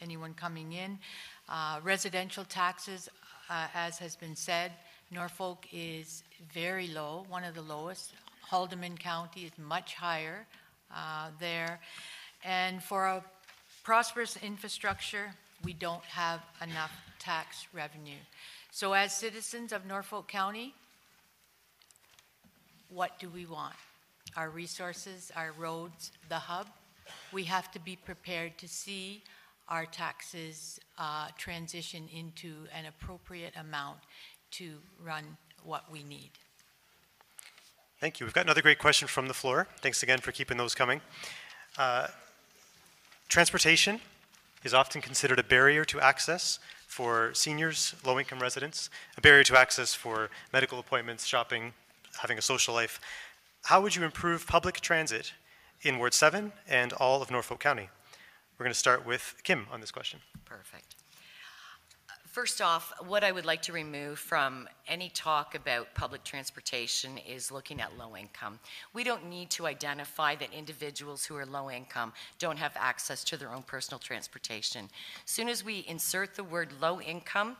anyone coming in. Residential taxes, as has been said, Norfolk is very low, one of the lowest. Haldimand County is much higher there. And for a prosperous infrastructure, we don't have enough tax revenue. So as citizens of Norfolk County, what do we want? Our resources, our roads, the hub. We have to be prepared to see our taxes transition into an appropriate amount to run what we need. Thank you. We've got another great question from the floor. Thanks again for keeping those coming. Transportation is often considered a barrier to access for seniors, low-income residents, a barrier to access for medical appointments, shopping, having a social life. How would you improve public transit in Ward 7 and all of Norfolk County? We're going to start with Kim on this question. Perfect. First off, what I would like to remove from any talk about public transportation is looking at low income. We don't need to identify that individuals who are low income don't have access to their own personal transportation. As soon as we insert the word low income,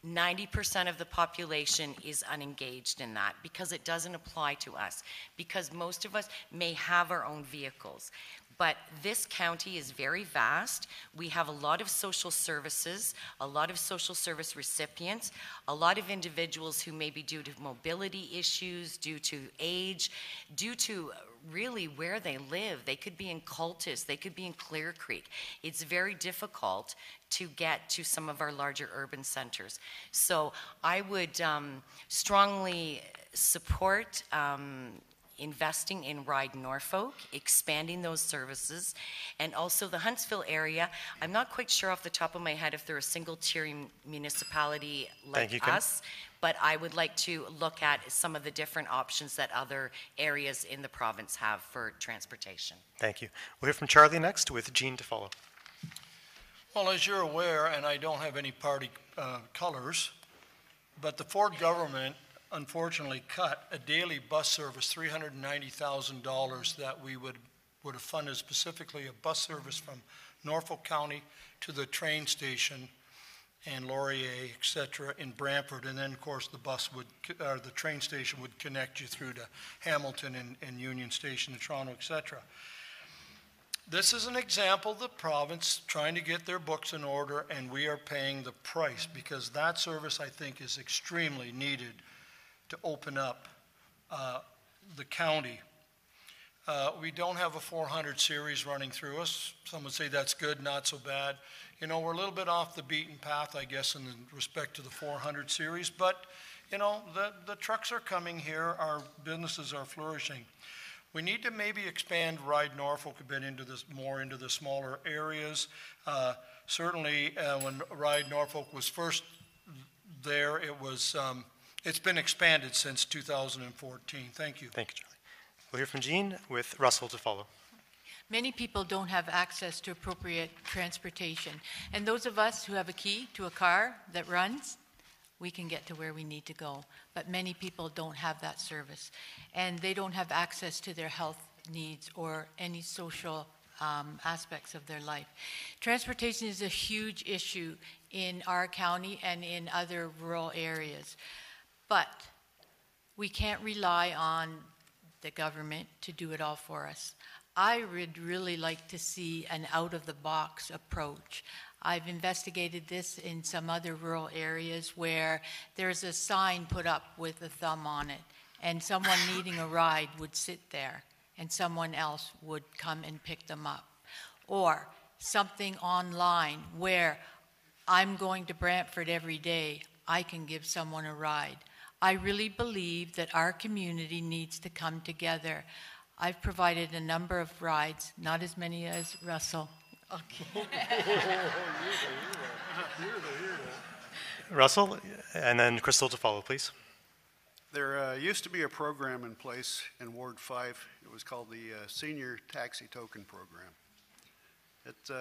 90% of the population is unengaged in that because it doesn't apply to us, because most of us may have our own vehicles. But this county is very vast. We have a lot of social services, a lot of social service recipients, a lot of individuals who may be due to mobility issues, due to age, due to really where they live. They could be in Cultus, they could be in Clear Creek. It's very difficult to get to some of our larger urban centers. So I would strongly support investing in Ride Norfolk, expanding those services, and also the Huntsville area. I'm not quite sure off the top of my head if they're a single-tier municipality like us, but I would like to look at some of the different options that other areas in the province have for transportation. Thank you. We'll hear from Charlie next with Jean to follow. Well, as you're aware, and I don't have any party colors, but the Ford government unfortunately cut a daily bus service, $390,000 that we would have funded specifically a bus service from Norfolk County to the train station and Laurier, et cetera, in Brantford. And then, of course, the train station would connect you through to Hamilton and Union Station in Toronto, et cetera. This is an example of the province trying to get their books in order, and we are paying the price because that service, I think, is extremely needed to open up the county. We don't have a 400 series running through us. Some would say that's good, not so bad. You know, we're a little bit off the beaten path, I guess, in respect to the 400 series, but, you know, the trucks are coming here, our businesses are flourishing. We need to maybe expand Ride Norfolk a bit more into the smaller areas. Certainly, when Ride Norfolk was first there, it's been expanded since 2014. Thank you. Thank you, Charlie. We'll hear from Jean with Russell to follow. Many people don't have access to appropriate transportation. And those of us who have a key to a car that runs, we can get to where we need to go. But many people don't have that service. And they don't have access to their health needs or any social aspects of their life. Transportation is a huge issue in our county and in other rural areas. But we can't rely on the government to do it all for us. I would really like to see an out-of-the-box approach. I've investigated this in some other rural areas where there's a sign put up with a thumb on it, and someone needing a ride would sit there, and someone else would come and pick them up. Or something online where I'm going to Brantford every day, I can give someone a ride. I really believe that our community needs to come together. I've provided a number of rides, not as many as Russell. Okay. Russell, and then Crystal to follow, please. There used to be a program in place in Ward 5. It was called the Senior Taxi Token Program. It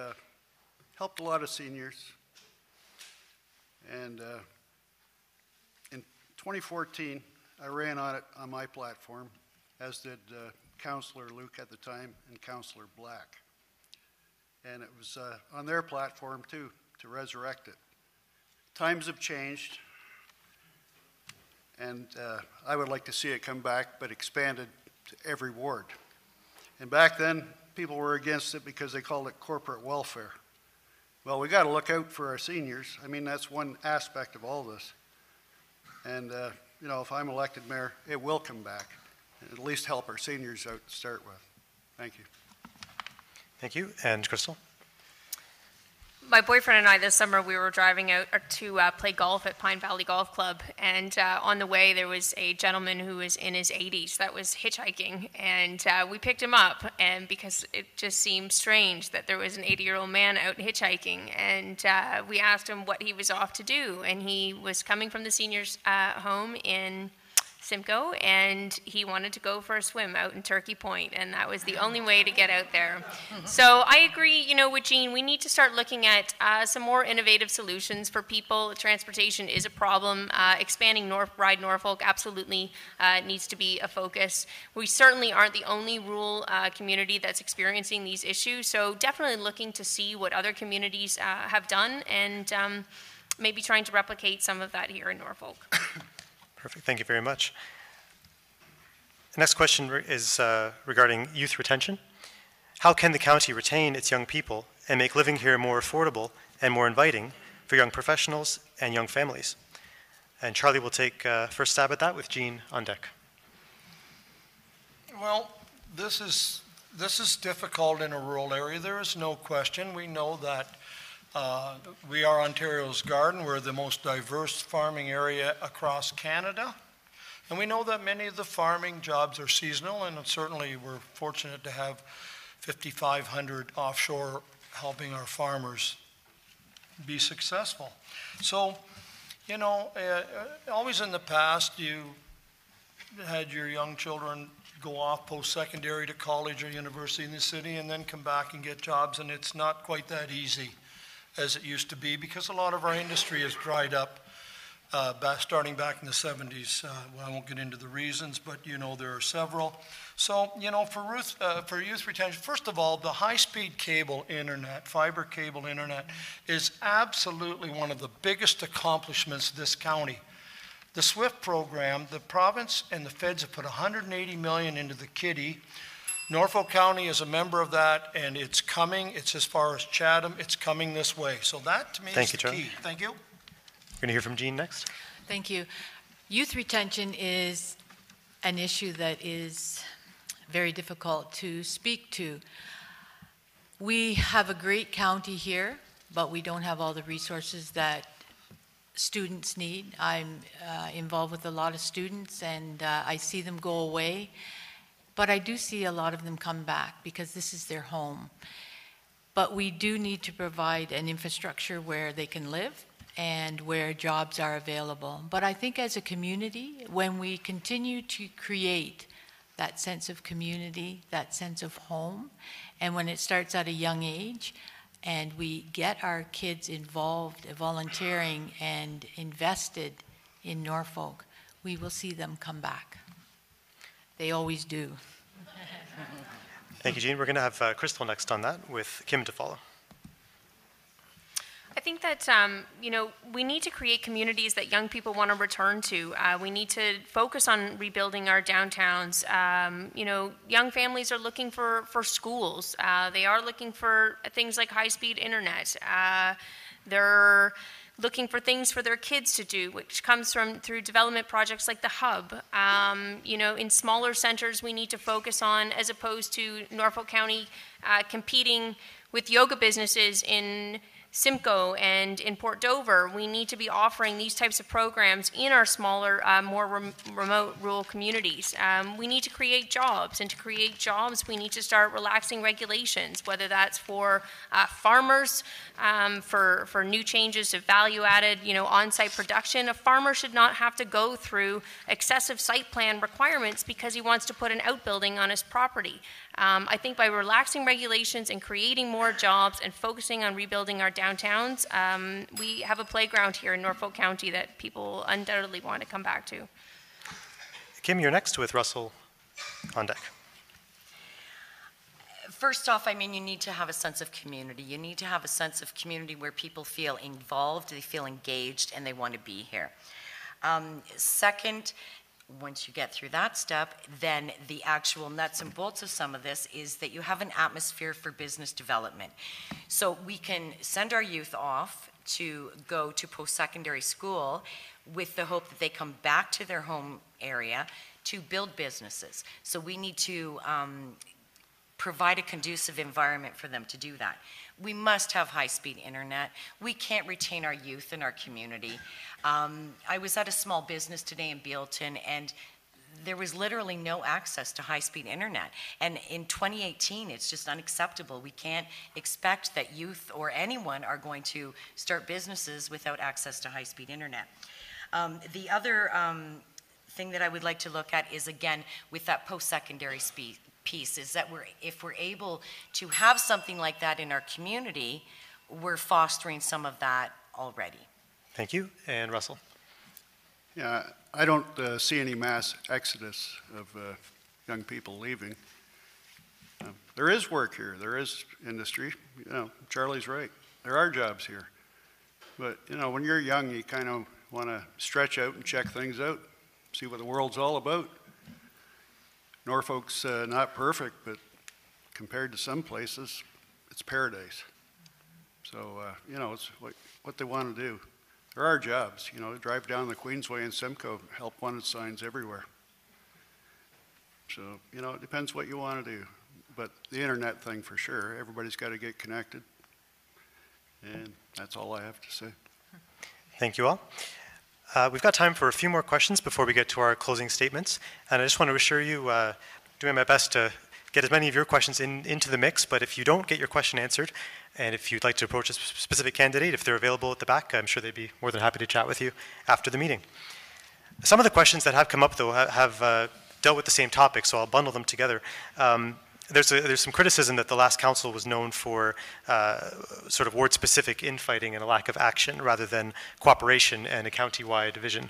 helped a lot of seniors. And in 2014, I ran on it on my platform, as did Councillor Luke at the time and Councillor Black. And it was on their platform too, to resurrect it. Times have changed, and I would like to see it come back, but expanded to every ward. And back then, people were against it because they called it corporate welfare. Well, we got to look out for our seniors. I mean, that's one aspect of all this. And, you know, if I'm elected mayor, it will come back. At least help our seniors out to start with. Thank you. Thank you. And Crystal? My boyfriend and I this summer, we were driving out to play golf at Pine Valley Golf Club, and on the way there was a gentleman who was in his 80s that was hitchhiking, and we picked him up, and because it just seemed strange that there was an 80-year-old man out hitchhiking, and we asked him what he was off to do, and he was coming from the seniors' home in Simcoe, and he wanted to go for a swim out in Turkey Point, and that was the only way to get out there. So I agree, you know, with Jean, we need to start looking at some more innovative solutions for people. Transportation is a problem. Expanding Ride Norfolk absolutely needs to be a focus. We certainly aren't the only rural community that's experiencing these issues, so definitely looking to see what other communities have done, and maybe trying to replicate some of that here in Norfolk. Perfect. Thank you very much. The next question is regarding youth retention. How can the county retain its young people and make living here more affordable and more inviting for young professionals and young families? And Charlie will take first stab at that with Jean on deck. Well, this is difficult in a rural area. There is no question. We know that we are Ontario's garden. We're the most diverse farming area across Canada. And we know that many of the farming jobs are seasonal, and certainly we're fortunate to have 5,500 offshore helping our farmers be successful. So, you know, always in the past, you had your young children go off post-secondary to college or university in the city and then come back and get jobs, and it's not quite that easy as it used to be, because a lot of our industry has dried up starting back in the 70s. Well, I won't get into the reasons, but you know, there are several. So, you know, for youth retention, first of all, the high-speed cable internet, fiber cable internet, is absolutely one of the biggest accomplishments of this county. The SWIFT program, the province and the feds have put $180 million into the kitty. Norfolk County is a member of that, and it's coming. It's as far as Chatham. It's coming this way. So that, to me, is the key. Thank you. We're going to hear from Jean next. Thank you. Youth retention is an issue that is very difficult to speak to. We have a great county here, but we don't have all the resources that students need. I'm involved with a lot of students, and I see them go away. But I do see a lot of them come back because this is their home. But we do need to provide an infrastructure where they can live and where jobs are available. But I think as a community, when we continue to create that sense of community, that sense of home, and when it starts at a young age, and we get our kids involved, volunteering, and invested in Norfolk, we will see them come back. They always do. Thank you, Jean. We're going to have Crystal next on that with Kim to follow. I think that, we need to create communities that young people want to return to. We need to focus on rebuilding our downtowns. Young families are looking for schools. They are looking for things like high-speed internet. They're looking for things for their kids to do, which comes through development projects like the Hub. In smaller centers, we need to focus on, as opposed to Norfolk County competing with yoga businesses in Simcoe and in Port Dover, we need to be offering these types of programs in our smaller, more remote rural communities. We need to create jobs, and to create jobs, we need to start relaxing regulations, whether that's for farmers, for new changes to value-added, on-site production. A farmer should not have to go through excessive site plan requirements because he wants to put an outbuilding on his property. I think by relaxing regulations and creating more jobs and focusing on rebuilding our downtowns, we have a playground here in Norfolk County that people undoubtedly want to come back to. Kim, you're next with Russell on deck. First off, you need to have a sense of community. You need to have a sense of community where people feel involved, they feel engaged, and they want to be here. Second, once you get through that step, then the actual nuts and bolts of some of this is that you have an atmosphere for business development. So we can send our youth off to go to post-secondary school with the hope that they come back to their home area to build businesses. So we need to provide a conducive environment for them to do that. We must have high-speed internet. We can't retain our youth in our community. I was at a small business today in Bealton, and there was literally no access to high-speed internet. And in 2018, it's just unacceptable. We can't expect that youth or anyone are going to start businesses without access to high-speed internet. The other thing that I would like to look at is, again, with that post-secondary piece, is that if we're able to have something like that in our community, we're fostering some of that already. Thank you. And Russell? Yeah, I don't see any mass exodus of young people leaving. There is work here. There is industry. Charlie's right. There are jobs here. But, when you're young, you kind of want to stretch out and check things out, see what the world's all about. Norfolk's not perfect, but compared to some places, it's paradise. So, it's what they want to do. There are jobs, drive down the Queensway in Simcoe, help wanted signs everywhere. So, it depends what you want to do. But the internet thing for sure, everybody's got to get connected. And that's all I have to say. Thank you all. We've got time for a few more questions before we get to our closing statements. And I just want to assure you, doing my best to get as many of your questions into the mix, but if you don't get your question answered, and if you'd like to approach a specific candidate, if they're available at the back, I'm sure they'd be more than happy to chat with you after the meeting. Some of the questions that have come up, though, have dealt with the same topic, so I'll bundle them together. There's some criticism that the last council was known for sort of ward-specific infighting and a lack of action rather than cooperation and a county-wide vision.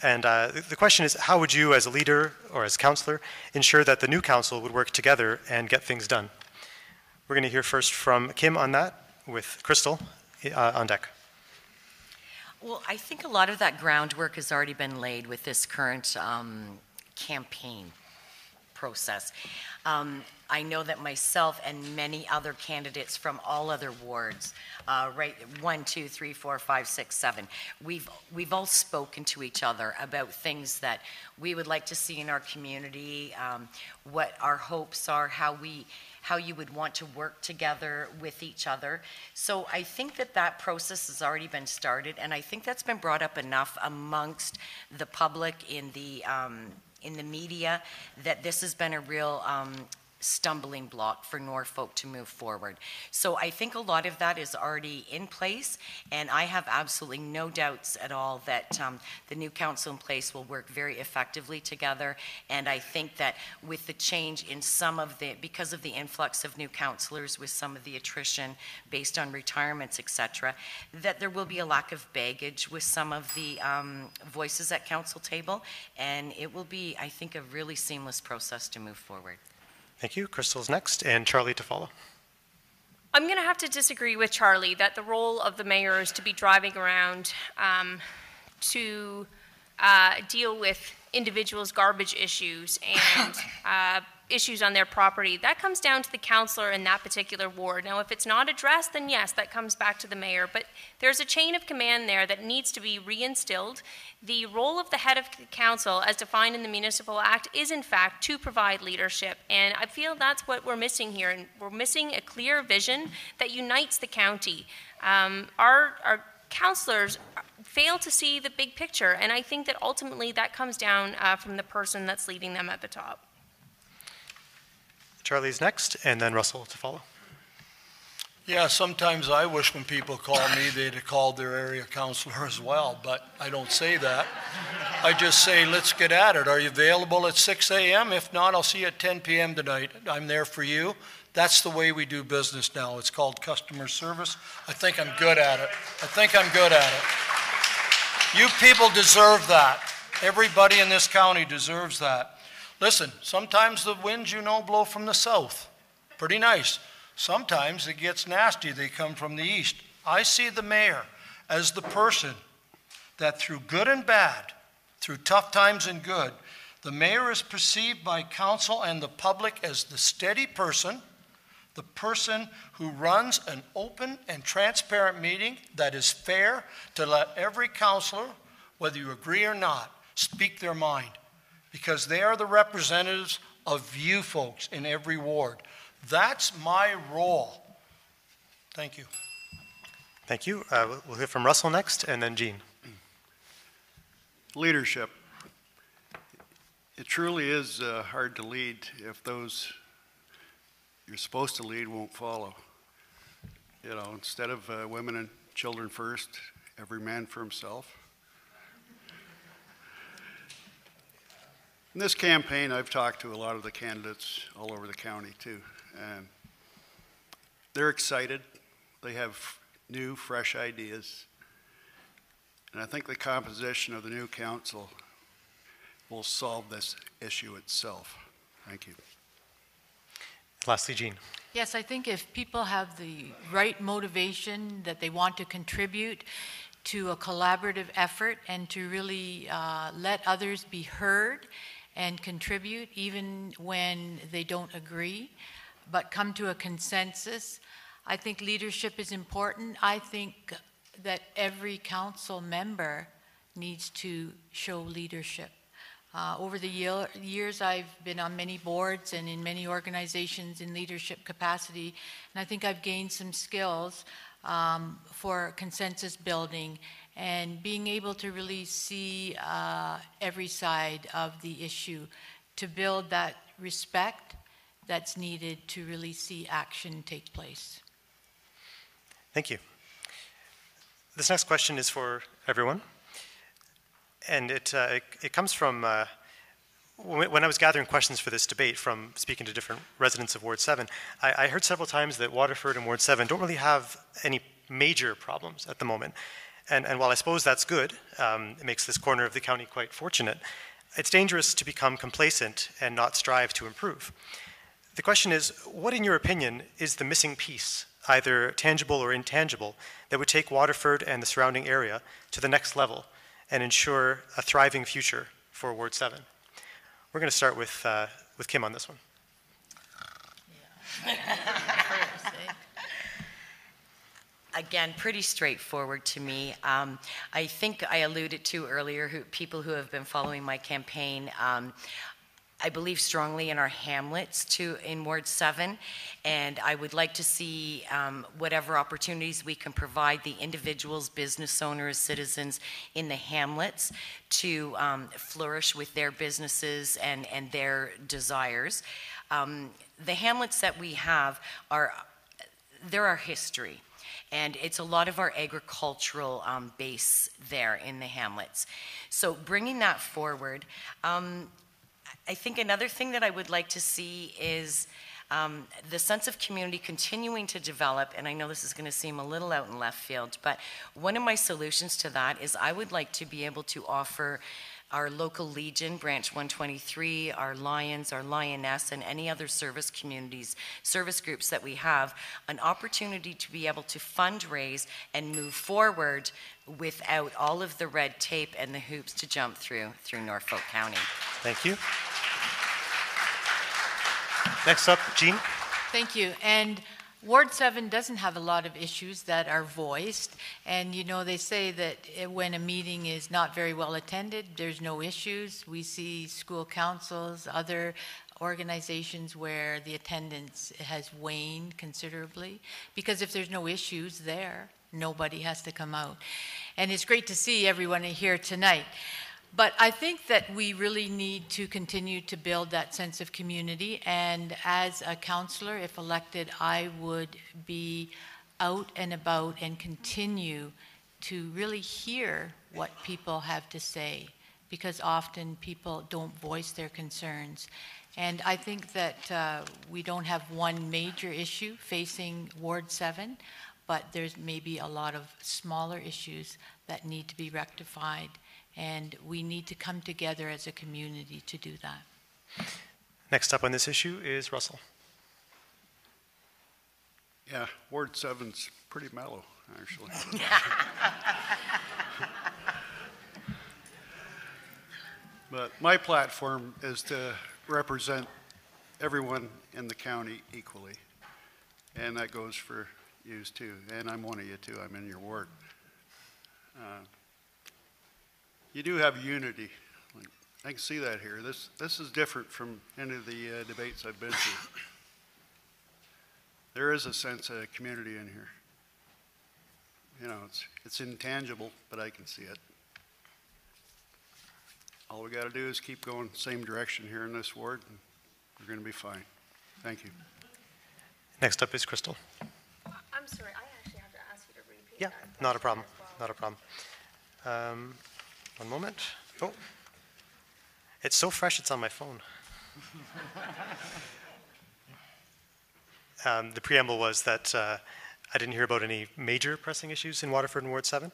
And the question is, how would you, as a leader or as councillor, ensure that the new council would work together and get things done? We're going to hear first from Kim on that, with Crystal on deck. Well, I think a lot of that groundwork has already been laid with this current campaign process. I know that myself and many other candidates from all other wards, 1, 2, 3, 4, 5, 6, 7, we've all spoken to each other about things that we would like to see in our community, what our hopes are, how you would want to work together with each other. So I think that process has already been started, and I think that's been brought up enough amongst the public in the media that this has been a real stumbling block for Norfolk to move forward. So I think a lot of that is already in place, and I have absolutely no doubts at all that the new council in place will work very effectively together. And I think that with the change in because of the influx of new councillors, with some of the attrition based on retirements, etc., that there will be a lack of baggage with some of the voices at council table, and it will be, I think, a really seamless process to move forward. Thank you. Crystal's next, and Charlie to follow. I'm going to have to disagree with Charlie that the role of the mayor is to be driving around to deal with individuals' garbage issues and issues on their property. That comes down to the councillor in that particular ward. Now, if it's not addressed, then yes, that comes back to the mayor. But there's a chain of command there that needs to be reinstilled. The role of the head of the council, as defined in the Municipal Act, is in fact to provide leadership. And I feel that's what we're missing here. And we're missing a clear vision that unites the county. Our councillors fail to see the big picture. And I think that ultimately that comes down from the person that's leading them at the top. Charlie's next, and then Russell to follow. Yeah, sometimes I wish when people call me, they'd have called their area councillor as well, but I don't say that. I just say, let's get at it. Are you available at 6 a.m.? If not, I'll see you at 10 p.m. tonight. I'm there for you. That's the way we do business now. It's called customer service. I think I'm good at it. You people deserve that. Everybody in this county deserves that. Listen, sometimes the winds, blow from the south. Pretty nice. Sometimes it gets nasty. They come from the east. I see the mayor as the person that through good and bad, through tough times and good, the mayor is perceived by council and the public as the steady person, the person who runs an open and transparent meeting that is fair to let every councillor, whether you agree or not, speak their mind. Because they are the representatives of you folks in every ward. That's my role. Thank you. Thank you. We'll hear from Russell next, and then Jean. Leadership. It truly is hard to lead if those you're supposed to lead won't follow. Instead of women and children first, every man for himself. In this campaign, I've talked to a lot of the candidates all over the county too, and they're excited. They have new, fresh ideas, and I think the composition of the new council will solve this issue itself. Thank you. Lastly, Jean. Yes, I think if people have the right motivation that they want to contribute to a collaborative effort and to really let others be heard and contribute even when they don't agree, but come to a consensus. I think leadership is important. I think that every council member needs to show leadership. Over the years, I've been on many boards and in many organizations in leadership capacity, and I think I've gained some skills for consensus building and being able to really see every side of the issue to build that respect that's needed to really see action take place. Thank you. This next question is for everyone, and it comes from when I was gathering questions for this debate from speaking to different residents of Ward 7, I heard several times that Waterford and Ward 7 don't really have any major problems at the moment. And while I suppose that's good, it makes this corner of the county quite fortunate, it's dangerous to become complacent and not strive to improve. The question is, what in your opinion is the missing piece, either tangible or intangible, that would take Waterford and the surrounding area to the next level and ensure a thriving future for Ward 7? We're going to start with Kim on this one. Again, pretty straightforward to me. I think I alluded to earlier, people who have been following my campaign, I believe strongly in our hamlets in Ward 7, and I would like to see whatever opportunities we can provide the individuals, business owners, citizens in the hamlets to flourish with their businesses and their desires. The hamlets that we have they're our history. And it's a lot of our agricultural base there in the hamlets. So bringing that forward, I think another thing that I would like to see is the sense of community continuing to develop, and I know this is going to seem a little out in left field, but one of my solutions to that is I would like to be able to offer our local Legion, Branch 123, our Lions, our Lioness, and any other service communities, service groups that we have, an opportunity to be able to fundraise and move forward without all of the red tape and the hoops to jump through Norfolk County. Thank you. Next up, Jean. Thank you. And Ward 7 doesn't have a lot of issues that are voiced. And, you know, they say that when a meeting is not very well attended, there's no issues. We see school councils, other organizations where the attendance has waned considerably. Because if there's no issues there, nobody has to come out. And it's great to see everyone here tonight. But I think that we really need to continue to build that sense of community. And as a councillor, if elected, I would be out and about and continue to really hear what people have to say, because often people don't voice their concerns. And I think that we don't have one major issue facing Ward 7, but there's maybe a lot of smaller issues that need to be rectified. And we need to come together as a community to do that. Next up on this issue is Russell. Yeah, Ward 7's pretty mellow, actually. But my platform is to represent everyone in the county equally. And that goes for you too. And I'm one of you too. I'm in your ward. You do have unity. Like, I can see that here. This is different from any of the debates I've been to. There is a sense of community in here. You know, it's intangible, but I can see it. All we got to do is keep going the same direction here in this ward, and we're going to be fine. Thank you. Next up is Crystal. I'm sorry, I actually have to ask you to repeat Yeah, that. not a problem. Not a problem. One moment. Oh, it's so fresh it's on my phone. The preamble was that I didn't hear about any major pressing issues in Waterford and Ward 7,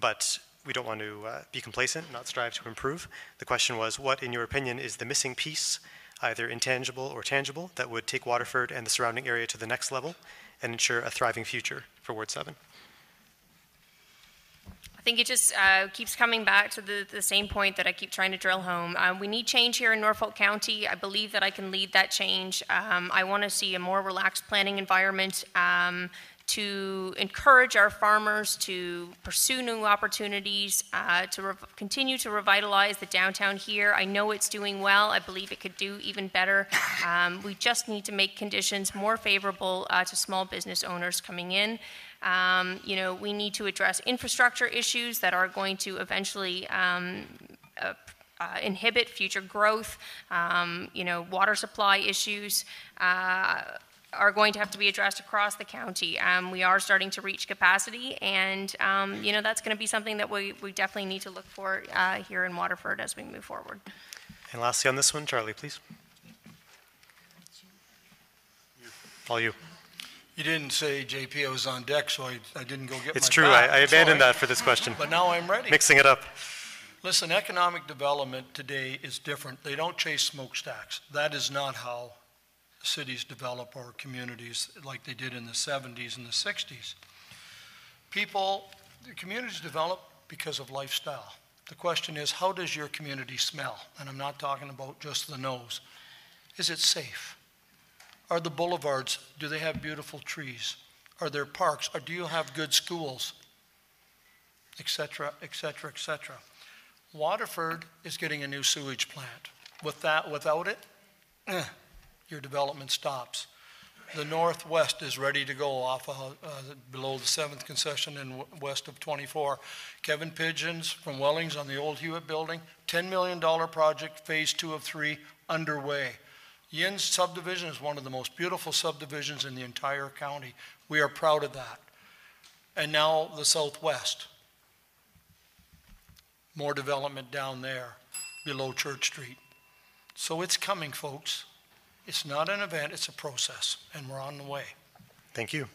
but we don't want to be complacent, not strive to improve. The question was, what, in your opinion, is the missing piece, either intangible or tangible, that would take Waterford and the surrounding area to the next level and ensure a thriving future for Ward 7? I think it just keeps coming back to the same point that I keep trying to drill home. We need change here in Norfolk County. I believe that I can lead that change. I want to see a more relaxed planning environment to encourage our farmers to pursue new opportunities, to continue to revitalize the downtown here. I know it's doing well. I believe it could do even better. We just need to make conditions more favorable to small business owners coming in. You know, we need to address infrastructure issues that are going to eventually inhibit future growth. You know, water supply issues are going to have to be addressed across the county. We are starting to reach capacity, and you know, that's going to be something that we definitely need to look for here in Waterford as we move forward. And lastly on this one, Charlie, please. All you. You didn't say JP I was on deck, so I didn't go get It's my true. bat. I abandoned that for this question. But now I'm ready. Mixing it up. Listen, economic development today is different. They don't chase smokestacks. That is not how cities develop or communities like they did in the 70s and the 60s. The communities develop because of lifestyle. The question is, how does your community smell? And I'm not talking about just the nose. Is it safe? Are the boulevards, do they have beautiful trees? Are there parks? Or do you have good schools? Et cetera, et cetera, et cetera. Waterford is getting a new sewage plant. Without it, your development stops. The Northwest is ready to go off below the 7th concession and west of 24. Kevin Pigeons from Wellings on the old Hewitt building, $10 million project, phase 2 of 3, underway. Yin's subdivision is one of the most beautiful subdivisions in the entire county. We are proud of that. And now the Southwest. More development down there below Church Street. So it's coming, folks. It's not an event, it's a process, and we're on the way. Thank you.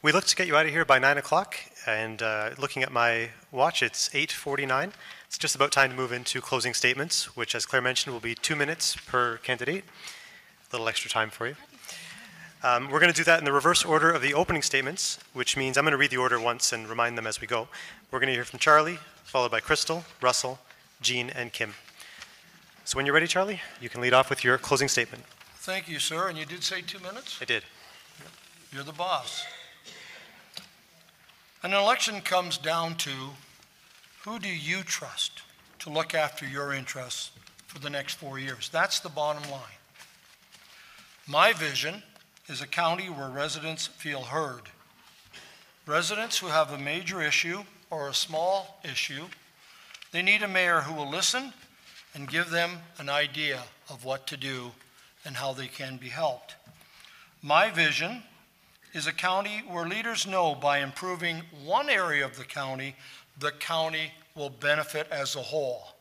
We look to get you out of here by 9 o'clock, and looking at my watch, it's 8:49. It's just about time to move into closing statements, which, as Claire mentioned, will be 2 minutes per candidate. A little extra time for you. We're going to do that in the reverse order of the opening statements, which means I'm going to read the order once and remind them as we go. We're going to hear from Charlie, followed by Crystal, Russell, Jean, and Kim. So when you're ready, Charlie, you can lead off with your closing statement. Thank you, sir. And you did say 2 minutes? I did. You're the boss. An election comes down to who do you trust to look after your interests for the next 4 years? That's the bottom line. My vision is a county where residents feel heard. Residents who have a major issue or a small issue, they need a mayor who will listen and give them an idea of what to do and how they can be helped. My vision is a county where leaders know by improving one area of the county will benefit as a whole.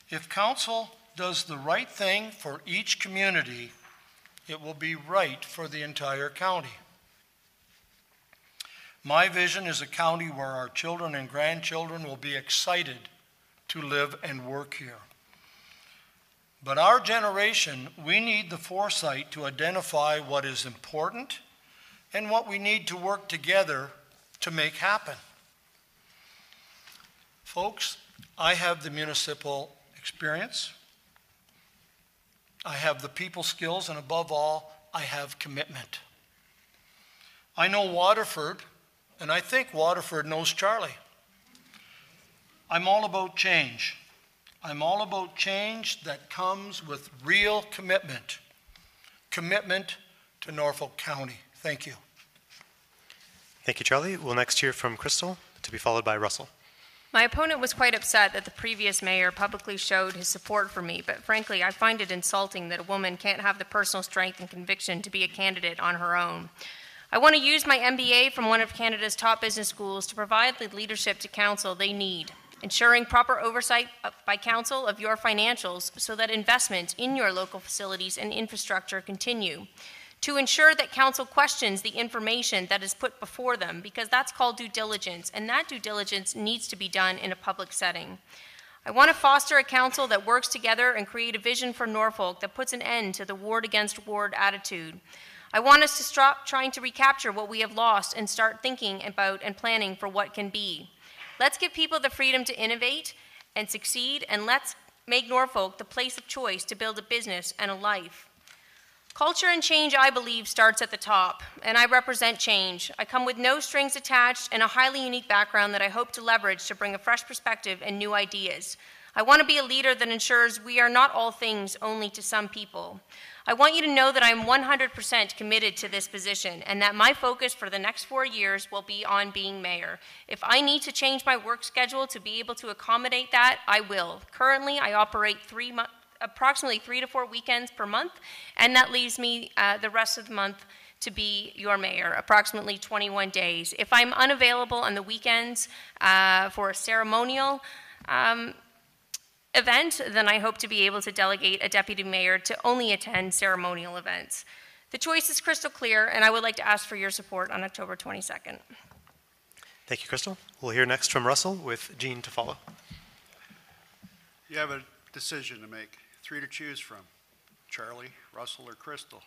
If council does the right thing for each community, it will be right for the entire county. My vision is a county where our children and grandchildren will be excited to live and work here. But our generation, we need the foresight to identify what is important and what we need to work together to make happen. Folks, I have the municipal experience, I have the people skills, and above all, I have commitment. I know Waterford, and I think Waterford knows Charlie. I'm all about change. I'm all about change that comes with real commitment. Commitment to Norfolk County. Thank you. Thank you, Charlie. We'll next hear from Crystal, to be followed by Russell. My opponent was quite upset that the previous mayor publicly showed his support for me, but frankly, I find it insulting that a woman can't have the personal strength and conviction to be a candidate on her own. I want to use my MBA from one of Canada's top business schools to provide the leadership to council they need, ensuring proper oversight by council of your financials so that investments in your local facilities and infrastructure continue, to ensure that council questions the information that is put before them, because that's called due diligence, and that due diligence needs to be done in a public setting. I want to foster a council that works together and create a vision for Norfolk that puts an end to the ward against ward attitude. I want us to stop trying to recapture what we have lost and start thinking about and planning for what can be. Let's give people the freedom to innovate and succeed, and let's make Norfolk the place of choice to build a business and a life. Culture and change, I believe, starts at the top, and I represent change. I come with no strings attached and a highly unique background that I hope to leverage to bring a fresh perspective and new ideas. I want to be a leader that ensures we are not all things only to some people. I want you to know that I'm 100% committed to this position and that my focus for the next 4 years will be on being mayor. If I need to change my work schedule to be able to accommodate that, I will. Currently, I operate approximately 3 to 4 weekends per month, and that leaves me the rest of the month to be your mayor, approximately 21 days. If I'm unavailable on the weekends for a ceremonial event, then I hope to be able to delegate a deputy mayor to only attend ceremonial events. The choice is crystal clear, and I would like to ask for your support on October 22nd. Thank you, Crystal. We'll hear next from Russell, with Jean to follow. You have a decision to make. 3 to choose from: Charlie, Russell, or Crystal.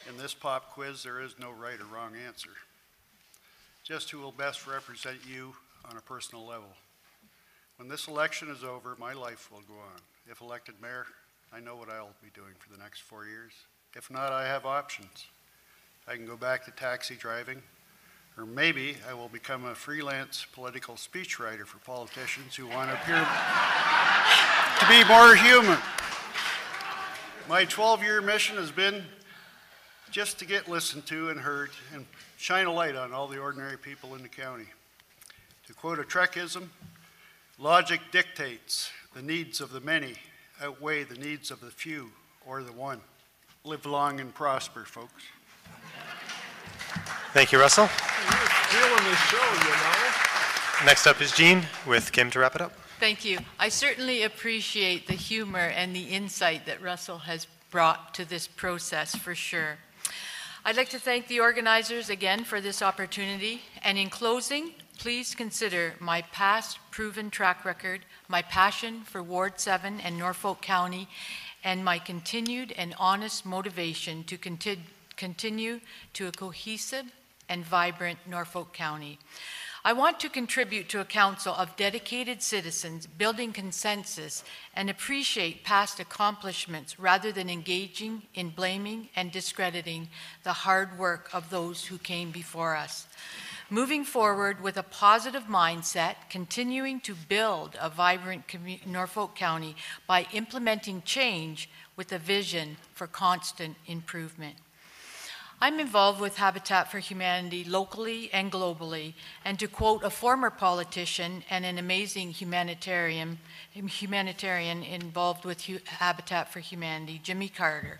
In this pop quiz, there is no right or wrong answer. Just who will best represent you on a personal level. When this election is over, my life will go on. If elected mayor, I know what I'll be doing for the next 4 years. If not, I have options. I can go back to taxi driving, or maybe I will become a freelance political speechwriter for politicians who want to appear to be more human. My 12-year mission has been just to get listened to and heard and shine a light on all the ordinary people in the county. To quote a Trekism, logic dictates the needs of the many outweigh the needs of the few or the one. Live long and prosper, folks. Thank you, Russell. You're stealing the show, you know. Next up is Jean, with Kim to wrap it up. Thank you. I certainly appreciate the humor and the insight that Russell has brought to this process, for sure. I'd like to thank the organizers again for this opportunity. And in closing, please consider my past proven track record, my passion for Ward 7 and Norfolk County, and my continued and honest motivation to continue to a cohesive and vibrant Norfolk County. I want to contribute to a council of dedicated citizens building consensus and appreciate past accomplishments rather than engaging in blaming and discrediting the hard work of those who came before us. Moving forward with a positive mindset, continuing to build a vibrant Norfolk County by implementing change with a vision for constant improvement. I'm involved with Habitat for Humanity locally and globally, and to quote a former politician and an amazing humanitarian involved with Habitat for Humanity, Jimmy Carter,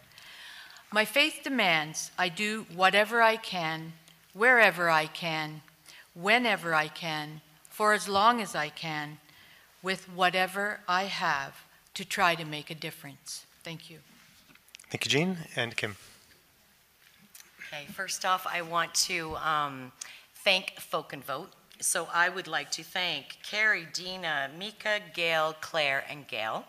"My faith demands I do whatever I can, wherever I can, whenever I can, for as long as I can, with whatever I have to try to make a difference." Thank you. Thank you, Jean. And Kim. Okay, first off, I want to thank Folk and Vote. So I would like to thank Carrie, Dina, Mika, Gail, Claire, and Gail,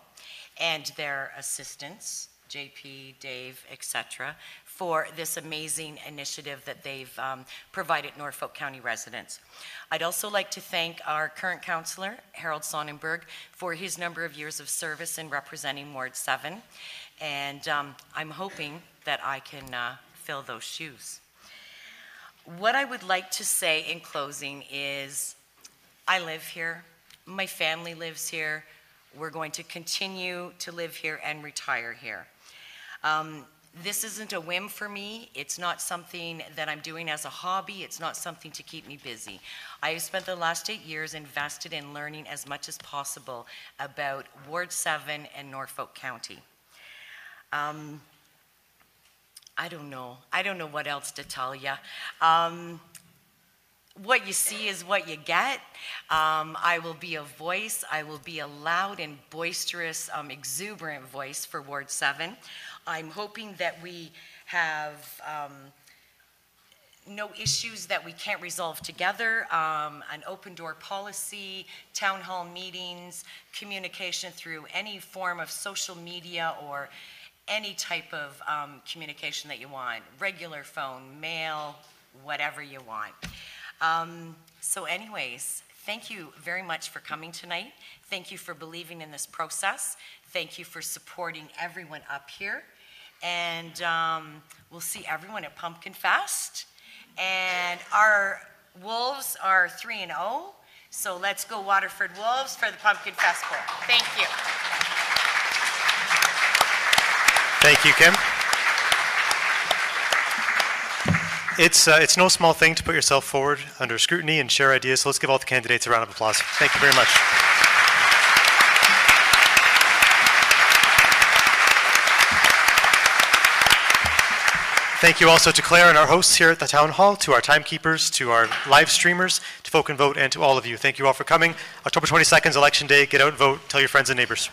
and their assistants, JP, Dave, etc., for this amazing initiative that they've provided Norfolk County residents. I'd also like to thank our current councillor, Harold Sonnenberg, for his number of years of service in representing Ward 7, and I'm hoping that I can fill those shoes. What I would like to say in closing is, I live here, my family lives here, we're going to continue to live here and retire here. This isn't a whim for me. It's not something that I'm doing as a hobby. It's not something to keep me busy. I have spent the last 8 years invested in learning as much as possible about Ward 7 and Norfolk County. I don't know what else to tell you. What you see is what you get. I will be a voice. I will be a loud and boisterous, exuberant voice for Ward 7. I'm hoping that we have no issues that we can't resolve together, an open door policy, town hall meetings, communication through any form of social media or any type of communication that you want, regular phone, mail, whatever you want. So anyways, thank you very much for coming tonight. Thank you for believing in this process. Thank you for supporting everyone up here. And we'll see everyone at Pumpkin Fest. And our Wolves are 3-0. So let's go Waterford Wolves for the Pumpkin Fest Bowl. Thank you. Thank you, Kim. It's no small thing to put yourself forward under scrutiny and share ideas, so let's give all the candidates a round of applause. Thank you very much. Thank you also to Claire and our hosts here at the Town Hall, to our timekeepers, to our live streamers, to Folk and Vote, and to all of you. Thank you all for coming. October 22nd is Election Day. Get out and vote. Tell your friends and neighbors.